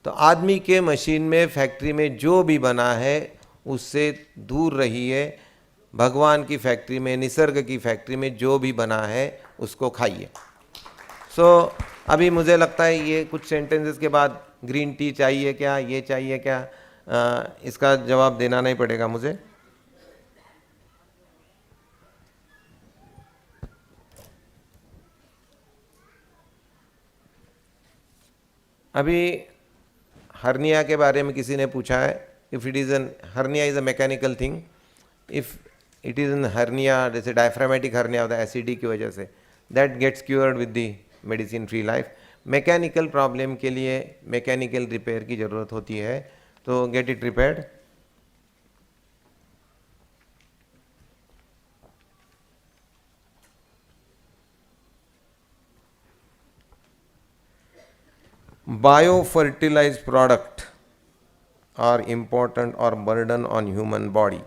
A: तो आदमी के मशीन में, फैक्ट्री में जो भी बना है उससे दूर रहिए। भगवान की फैक्ट्री में, निसर्ग की फैक्ट्री में जो भी बना है उसको खाइए। सो अभी मुझे लगता है ये कुछ सेंटेंसेस के बाद ग्रीन टी चाहिए क्या, ये चाहिए क्या, इसका जवाब देना नहीं पड़ेगा मुझे। अभी हर्निया के बारे में किसी ने पूछा है। If it is an hernia is a mechanical thing, if it is an hernia, जैसे डायफ्रामेटिक हर्निया होता है एसिडी की वजह से, that gets cured with the medicine free life. Mechanical problem के लिए मैकेनिकल रिपेयर की ज़रूरत होती है, तो get it repaired. Biofertilized product are important or burden on human body.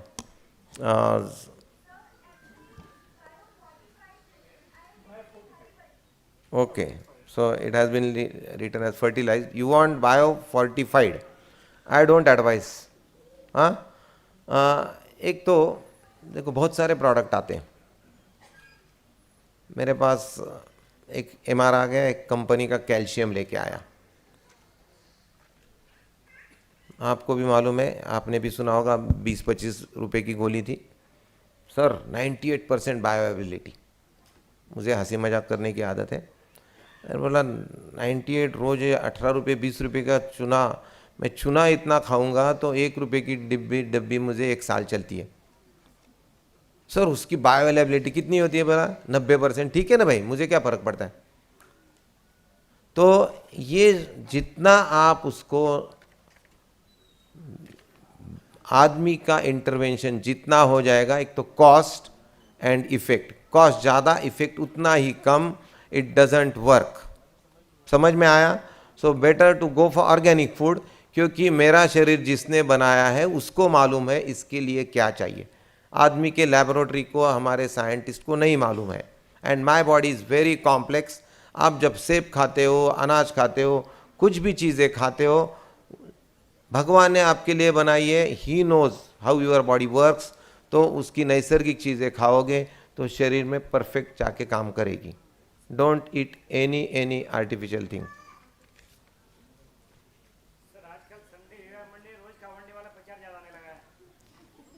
A: Okay, so it has been written as fertilized. You want biofortified? I don't advise. एक तो देखो बहुत सारे प्रोडक्ट आते हैं। मेरे पास एक MR आ गया, एक कंपनी का कैल्शियम लेके आया। आपको भी मालूम है, आपने भी सुना होगा, 20-25 रुपए की गोली थी सर, 98% बायोअवेबिलिटी। मुझे हंसी मजाक करने की आदत है। मैंने बोला 98 रोज 18 रुपये 20 रुपये का चूना, मैं चूना इतना खाऊंगा तो 1 रुपये की डब्बी मुझे 1 साल चलती है। सर उसकी बायोअवेबिलिटी कितनी होती है बोला? 90%। ठीक है ना भाई, मुझे क्या फ़र्क पड़ता है। तो ये जितना आप उसको, आदमी का इंटरवेंशन जितना हो जाएगा, एक तो कॉस्ट एंड इफेक्ट, कॉस्ट ज़्यादा, इफेक्ट उतना ही कम, इट डजंट वर्क। समझ में आया? So better to go for organic food, क्योंकि मेरा शरीर जिसने बनाया है उसको मालूम है इसके लिए क्या चाहिए। आदमी के लेबोरेटरी को, हमारे साइंटिस्ट को नहीं मालूम है। And my body is very complex. आप जब सेब खाते हो, अनाज खाते हो, कुछ भी चीज़ें खाते हो, भगवान ने आपके लिए बनाई है। He knows how your body works. तो उसकी नैसर्गिक चीज़ें खाओगे तो शरीर में परफेक्ट जाके काम करेगी। Don't eat any artificial thing.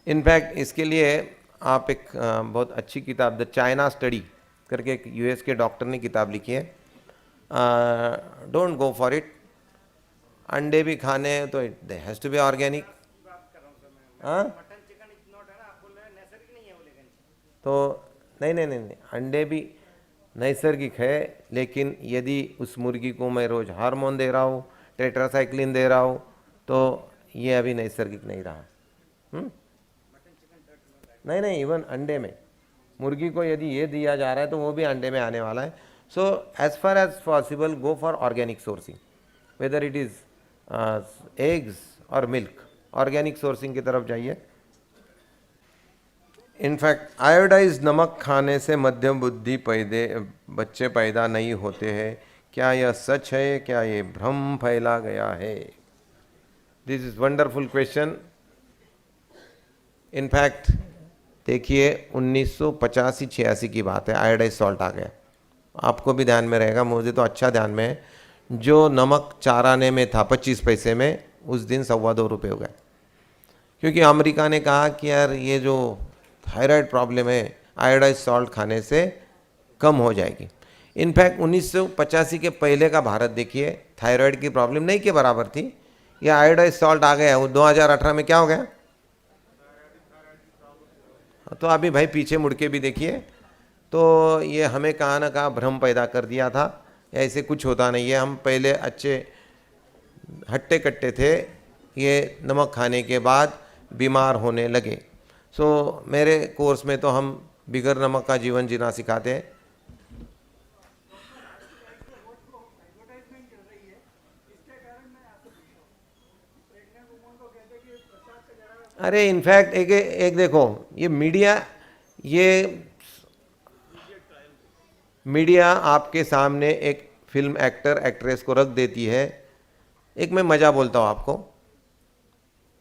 A: In fact इसके लिए आप एक बहुत अच्छी किताब, द चाइना स्टडी करके एक US के डॉक्टर ने किताब लिखी है। Don't go for it. अंडे भी खाने हैं तो it has to be organic. हाँ, तो नहीं, अंडे भी नैसर्गिक है, लेकिन यदि उस मुर्गी को मैं रोज हार्मोन दे रहा हूँ, टेट्रासाइक्लिन दे रहा हूँ, तो ये अभी नैसर्गिक नहीं रहा। नहीं, इवन अंडे में मुर्गी को यदि ये दिया जा रहा है तो वो भी अंडे में आने वाला है। So as far as possible go for organic sourcing, whether it is eggs और मिल्क, ऑर्गेनिक सोर्सिंग की तरफ जाइए। इनफैक्ट आयोडाइज नमक खाने से मध्यम बुद्धि बच्चे पैदा नहीं होते हैं, क्या यह सच है? क्या ये भ्रम फैला गया है? This is wonderful question. In fact देखिए 1985-86 की बात है, आयोडाइज सॉल्ट आ गया। आपको भी ध्यान में रहेगा, मुझे तो अच्छा ध्यान में है। जो नमक 4 आने में था 25 पैसे में, उस दिन 2.25 रुपये हो गए, क्योंकि अमेरिका ने कहा कि यार ये जो थायराइड प्रॉब्लम है आयोडाइज सॉल्ट खाने से कम हो जाएगी। इनफैक्ट 1985 के पहले का भारत देखिए, थायराइड की प्रॉब्लम नहीं के बराबर थी। ये आयोडाइज सॉल्ट आ गया, वो 2018 में क्या हो गया? तो अभी भाई पीछे मुड़ के भी देखिए, तो ये हमें कहाँ ना कहाँ भ्रम पैदा कर दिया था, ऐसे कुछ होता नहीं है। हम पहले अच्छे हट्टे कट्टे थे, ये नमक खाने के बाद बीमार होने लगे। सो मेरे कोर्स में तो हम बिगर नमक का जीवन जीना सिखाते हैं। अरे इनफैक्ट एक देखो, ये मीडिया आपके सामने एक फिल्म एक्टर एक्ट्रेस को रख देती है। एक मैं मज़ा बोलता हूँ आपको,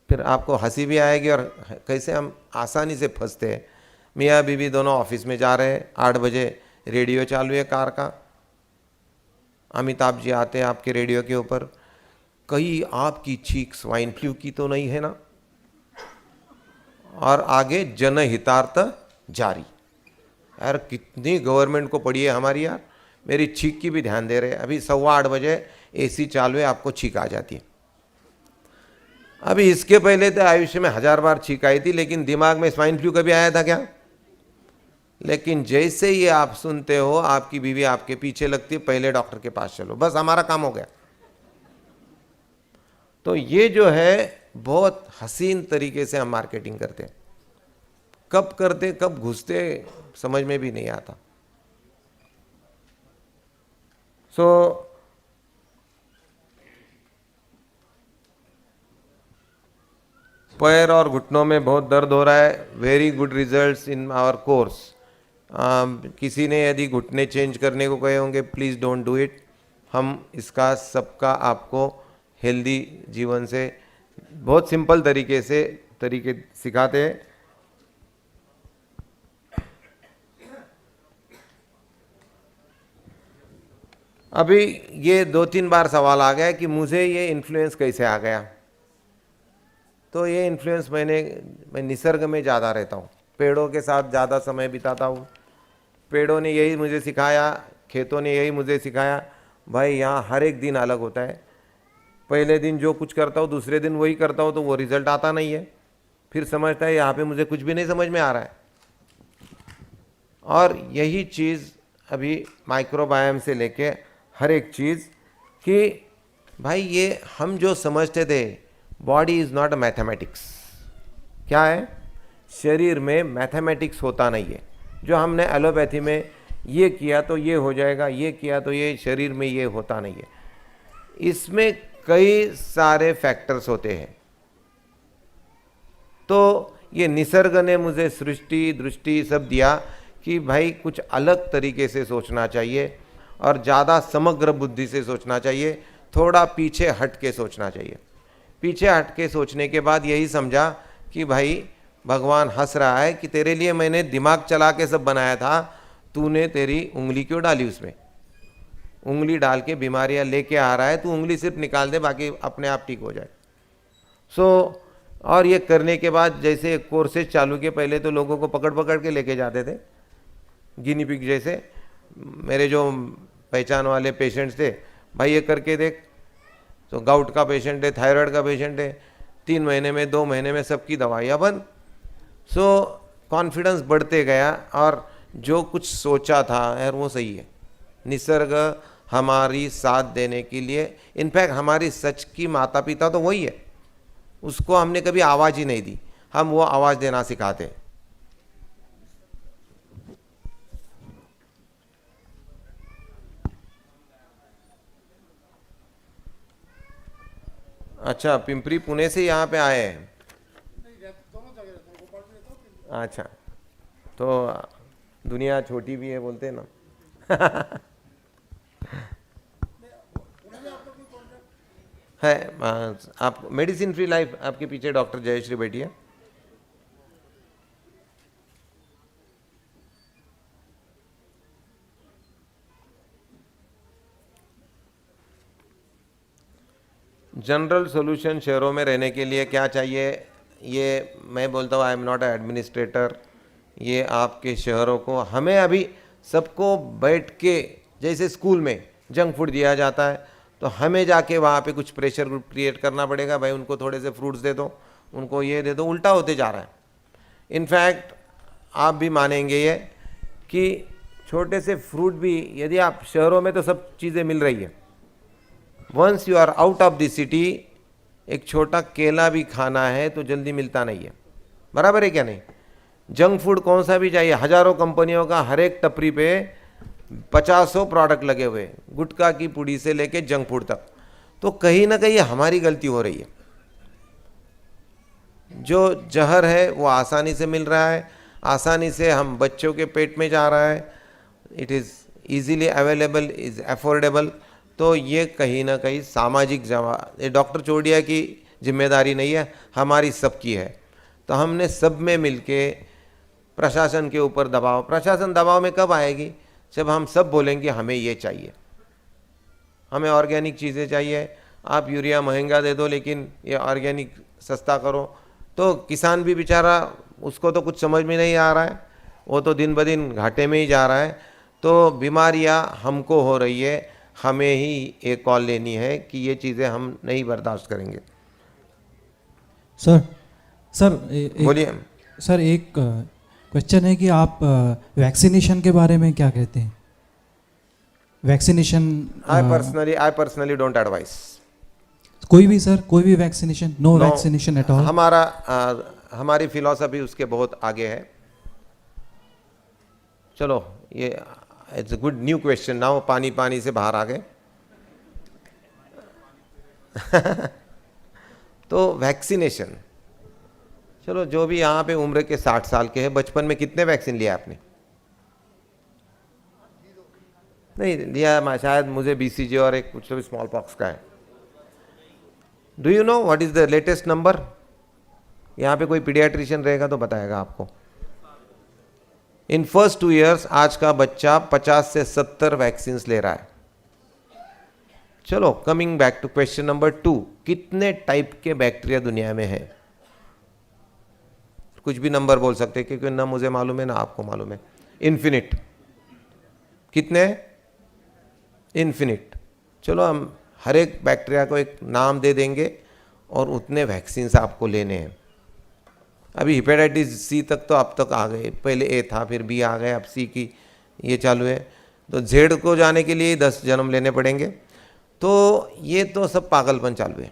A: फिर आपको हंसी भी आएगी और कैसे हम आसानी से फंसते हैं। मियाँ बीवी दोनों ऑफिस में जा रहे हैं, 8 बजे रेडियो चालू है कार का, अमिताभ जी आते हैं आपके रेडियो के ऊपर, कहीं आपकी चीख स्वाइन फ्लू की तो नहीं है ना? और आगे जनहितार्थ जारी। यार कितनी गवर्नमेंट को पड़ी है हमारी यार, मेरी छींक की भी ध्यान दे रहे हैं। अभी 8:15 बजे एसी चालू है, आपको छींक आ जाती है। अभी इसके पहले तो आयुष्य में 1000 बार छींक आई थी, लेकिन दिमाग में स्वाइन फ्लू कभी आया था क्या? लेकिन जैसे ये आप सुनते हो, आपकी बीवी आपके पीछे लगती है, पहले डॉक्टर के पास चलो, बस हमारा काम हो गया। तो ये जो है बहुत हसीन तरीके से हम मार्केटिंग करते हैं, कब करते कब घुसते समझ में भी नहीं आता। सो पैर और घुटनों में बहुत दर्द हो रहा है, very good results in our course. किसी ने यदि घुटने चेंज करने को कहे होंगे, प्लीज़ डोंट डू इट। हम इसका सबका आपको हेल्दी जीवन से बहुत सिंपल तरीके सिखाते हैं। अभी ये 2-3 बार सवाल आ गया कि मुझे ये इन्फ्लुएंस कैसे आ गया। तो ये इन्फ्लुएंस मैं निसर्ग में ज़्यादा रहता हूँ, पेड़ों के साथ ज़्यादा समय बिताता हूँ। पेड़ों ने यही मुझे सिखाया, खेतों ने यही मुझे सिखाया। भाई यहाँ हर एक दिन अलग होता है। पहले दिन जो कुछ करता हूँ, दूसरे दिन वही करता हूँ, तो वो रिजल्ट आता नहीं है। फिर समझता है यहाँ पे मुझे कुछ भी नहीं समझ में आ रहा है। और यही चीज़ अभी माइक्रोबायोम से लेके हर एक चीज़ कि भाई ये हम जो समझते थे, body is not a mathematics. क्या है? शरीर में मैथमेटिक्स होता नहीं है। जो हमने एलोपैथी में ये किया तो ये हो जाएगा, ये किया तो ये, शरीर में ये होता नहीं है। इसमें कई सारे फैक्टर्स होते हैं। तो ये निसर्ग ने मुझे सृष्टि दृष्टि सब दिया कि भाई कुछ अलग तरीके से सोचना चाहिए और ज़्यादा समग्र बुद्धि से सोचना चाहिए, थोड़ा पीछे हट के सोचना चाहिए। पीछे हट के सोचने के बाद यही समझा कि भाई भगवान हंस रहा है कि तेरे लिए मैंने दिमाग चला के सब बनाया था, तूने तेरी उंगली क्यों डाली उसमें? उंगली डाल के बीमारियां लेके आ रहा है, तू उंगली सिर्फ निकाल दे, बाकी अपने आप ठीक हो जाए। और ये करने के बाद जैसे कोर्सेज चालू किए, पहले तो लोगों को पकड़ पकड़ के लेके जाते थे गिनी पिग जैसे। मेरे जो पहचान वाले पेशेंट्स थे, भाई ये करके देख, तो गाउट का पेशेंट है, थायराइड का पेशेंट है, 3 महीने में 2 महीने में सबकी दवाइयाँ बंद। सो कॉन्फिडेंस बढ़ते गया और जो कुछ सोचा था यार वो सही है। निसर्ग हमारी साथ देने के लिए, इनफैक्ट हमारी सच की माता पिता तो वही है, उसको हमने कभी आवाज़ ही नहीं दी, हम वो आवाज़ देना सिखाते हैं। अच्छा, पिंपरी पुणे से यहाँ पे आए हैं? अच्छा, तो दुनिया छोटी भी है बोलते हैं ना। है आप मेडिसिन फ्री लाइफ, आपके पीछे डॉक्टर जयश्री बैठी है। जनरल सॉल्यूशन शहरों में रहने के लिए क्या चाहिए? ये मैं बोलता हूँ, आई एम नॉट अ एडमिनिस्ट्रेटर, ये आपके शहरों को, हमें अभी सबको बैठ के, जैसे स्कूल में जंक फूड दिया जाता है तो हमें जाके वहाँ पे कुछ प्रेशर ग्रुप क्रिएट करना पड़ेगा, भाई उनको थोड़े से फ्रूट्स दे दो, उनको ये दे दो, उल्टा होते जा रहा है। इनफैक्ट आप भी मानेंगे ये कि छोटे से फ्रूट भी, यदि आप शहरों में तो सब चीज़ें मिल रही है, once you are out of the city, एक छोटा केला भी खाना है तो जल्दी मिलता नहीं है। बराबर है क्या नहीं? जंक फूड कौन सा भी चाहिए, हजारों कंपनियों का हर एक टपरी पे 50 प्रोडक्ट लगे हुए, गुटखा की पुड़ी से लेके जंक फूड तक। तो कहीं ना कहीं हमारी गलती हो रही है। जो जहर है वो आसानी से मिल रहा है, आसानी से हम बच्चों के पेट में जा रहा है, it is easily available, is affordable. तो ये कहीं ना कहीं सामाजिक ये डॉक्टर चोडिया की जिम्मेदारी नहीं है, हमारी सबकी है। तो हमने सब में मिलके प्रशासन के ऊपर दबाव, प्रशासन दबाव में कब आएगी? जब हम सब बोलेंगे हमें ये चाहिए, हमें ऑर्गेनिक चीज़ें चाहिए, आप यूरिया महंगा दे दो लेकिन ये ऑर्गेनिक सस्ता करो। तो किसान भी बेचारा, उसको तो कुछ समझ में नहीं आ रहा है, वो तो दिन ब दिन घाटे में ही जा रहा है। तो बीमारियां हमको हो रही है, हमें ही एक कॉल लेनी है कि ये चीज़ें हम नहीं बर्दाश्त करेंगे।
J: सर
A: बोलिए
J: सर, एक क्वेश्चन है कि आप वैक्सीनेशन के बारे में क्या कहते हैं? Vaccination
A: I personally don't advise.
J: कोई भी सर, कोई भी vaccination, no vaccination at all?
A: हमारी फिलॉसफी उसके बहुत आगे है। चलो, ये it's a good new question now, पानी पानी से बाहर आ गए। तो वैक्सीनेशन, चलो जो भी यहाँ पे उम्र के 60 साल के हैं, बचपन में कितने वैक्सीन लिया आपने? नहीं लिया, शायद मुझे BCG और एक कुछ स्मॉल पॉक्स का है। Do you know what is the latest number? यहाँ पे कोई पीडियाट्रिशियन रहेगा तो बताएगा आपको। इन फर्स्ट 2 years आज का बच्चा 50 से 70 वैक्सीन ले रहा है। चलो, coming back to question number 2, कितने टाइप के बैक्टीरिया दुनिया में है? कुछ भी नंबर बोल सकते हैं, क्योंकि ना मुझे मालूम है ना आपको मालूम है। इन्फिनिट। कितने? इन्फिनिट। चलो, हम हर एक बैक्टीरिया को एक नाम दे देंगे और उतने वैक्सीन आपको लेने हैं। अभी हेपेटाइटिस C तक तो अब तक आ गए, पहले A था, फिर B आ गए, अब C की ये चालू है। तो Z को जाने के लिए 10 जन्म लेने पड़ेंगे। तो ये तो सब पागलपन चालू है।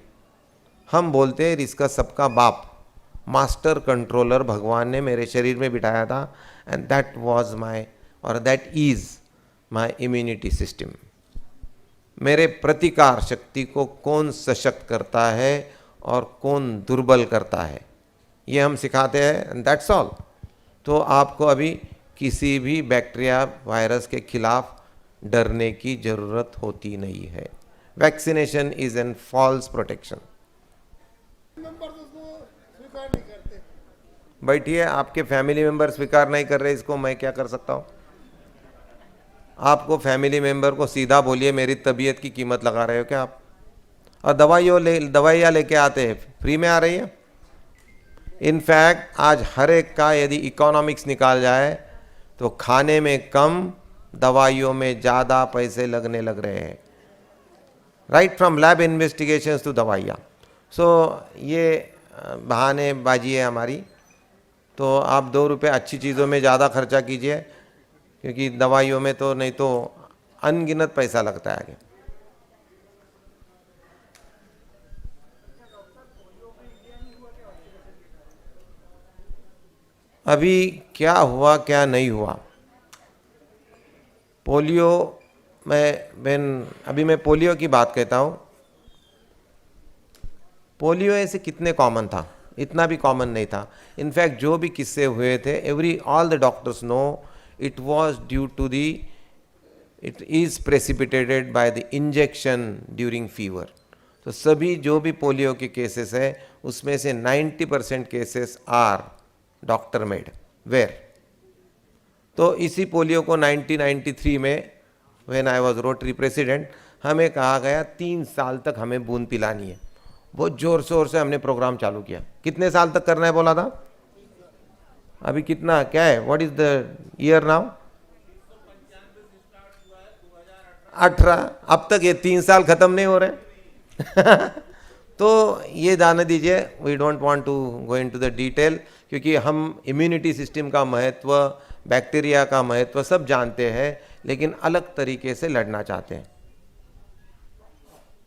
A: हम बोलते हैं इसका सबका बाप, मास्टर कंट्रोलर भगवान ने मेरे शरीर में बिठाया था, एंड दैट वाज माय, और that is my immunity system. मेरे प्रतिकार शक्ति को कौन सशक्त करता है और कौन दुर्बल करता है, ये हम सिखाते हैं, एंड दैट्स ऑल। तो आपको अभी किसी भी बैक्टीरिया वायरस के खिलाफ डरने की ज़रूरत होती नहीं है। Vaccination is an false protection. बैठिए, आपके फैमिली मेंबर स्वीकार नहीं कर रहे, इसको मैं क्या कर सकता हूँ? आपको फैमिली मेंबर को सीधा बोलिए मेरी तबीयत की कीमत लगा रहे हो क्या आप? और दवाइयाँ लेके आते हैं, फ्री में आ रही है। इनफैक्ट आज हर एक का यदि इकोनॉमिक्स निकाल जाए तो खाने में कम, दवाइयों में ज़्यादा पैसे लगने लग रहे हैं। Right from lab investigations to दवाइयाँ। सो ये बहानेबाजी है हमारी। तो आप 2 रुपये अच्छी चीज़ों में ज़्यादा खर्चा कीजिए, क्योंकि दवाइयों में तो नहीं तो अनगिनत पैसा लगता है आगे। अभी क्या हुआ क्या नहीं हुआ, पोलियो अभी मैं पोलियो की बात कहता हूँ। पोलियो ऐसे कितने कॉमन था, इतना भी कॉमन नहीं था। इनफैक्ट जो भी किस्से हुए थे, all the doctors know it was due to it is precipitated by the injection during fever. तो सभी जो भी पोलियो के केसेस है उसमें से 90% cases are doctor made. Where? तो इसी पोलियो को 1993 में when I was rotary president हमें कहा गया 3 साल तक हमें बूंद पिलानी है। बहुत जोर शोर से हमने प्रोग्राम चालू किया। कितने साल तक करना है बोला था? अभी कितना क्या है, what is the year now? 18। अब तक ये 3 साल खत्म नहीं हो रहे। तो ये जाने दीजिए, we don't want to go into the detail, क्योंकि हम इम्यूनिटी सिस्टम का महत्व, बैक्टीरिया का महत्व सब जानते हैं, लेकिन अलग तरीके से लड़ना चाहते हैं।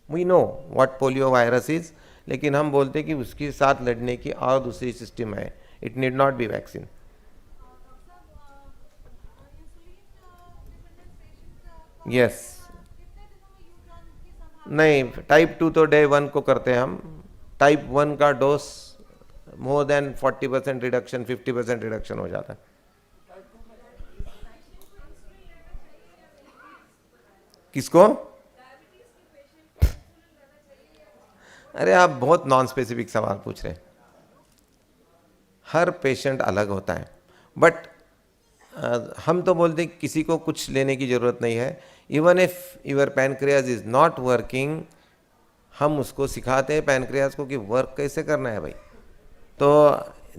A: We know what polio virus is, लेकिन हम बोलते हैं कि उसके साथ लड़ने की और दूसरी सिस्टम है। It need not be vaccine. Yes, नहीं, टाइप 2 तो डे 1 को करते हैं हम। टाइप 1 का dose more than 40% reduction, 50% reduction हो जाता है। किसको? अरे आप बहुत नॉन स्पेसिफिक सवाल पूछ रहे हैं। हर पेशेंट अलग होता है, बट हम तो बोलते हैं किसी को कुछ लेने की ज़रूरत नहीं है। Even if your pancreas is not working, हम उसको सिखाते हैं पैनक्रियाज को कि वर्क कैसे करना है भाई। तो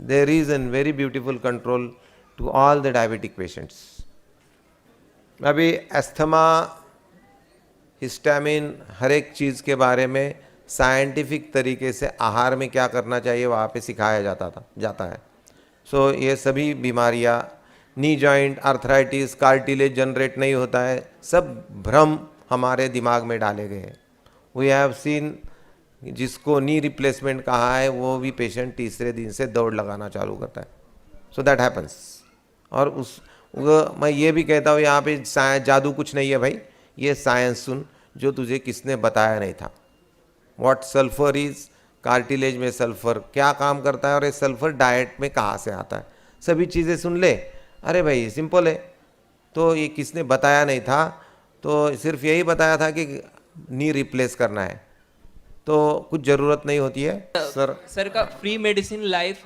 A: there is an very beautiful control to all the diabetic patients. अभी एस्थमा, हिस्टामिन, हर एक चीज़ के बारे में साइंटिफिक तरीके से आहार में क्या करना चाहिए वहाँ पे सिखाया जाता है। सो ये सभी बीमारियाँ, knee joint, arthritis, cartilage generate नहीं होता है, सब भ्रम हमारे दिमाग में डाले गए हैं। वी हैव सीन, जिसको नी रिप्लेसमेंट कहा है वो भी पेशेंट तीसरे दिन से दौड़ लगाना चालू करता है। So that happens. और मैं ये भी कहता हूँ यहाँ पे जादू कुछ नहीं है भाई, ये साइंस सुन जो तुझे किसने बताया नहीं था। व्हाट सल्फर इज, कार्टिलेज में सल्फर क्या काम करता है, और ये सल्फर डाइट में कहाँ से आता है, सभी चीज़ें सुन ले। अरे भाई सिंपल है। तो ये किसने बताया नहीं था, तो सिर्फ यही बताया था कि नी रिप्लेस करना है, तो कुछ ज़रूरत नहीं होती है।
N: सर का फ्री मेडिसिन लाइफ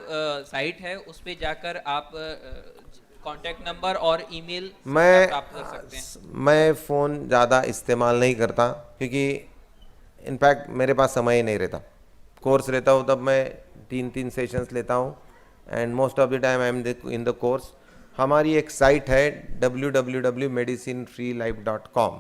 N: साइट है, उस पर जाकर आप कांटेक्ट नंबर और ईमेल प्राप्त कर सकते हैं।
A: मैं फ़ोन ज़्यादा इस्तेमाल नहीं करता, क्योंकि इनफैक्ट मेरे पास समय ही नहीं रहता। कोर्स रहता हूँ तब मैं 3 सेशंस लेता हूँ, and most of the time I am in the course. हमारी एक साइट है www.medicinefreelife.com।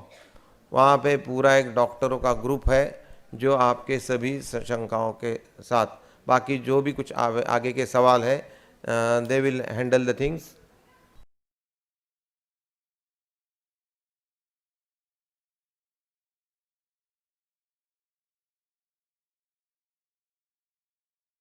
A: वहाँ पे पूरा एक डॉक्टरों का ग्रुप है जो आपके सभी शंकाओं के साथ, बाकी जो भी कुछ आगे के सवाल है, they will handle the things.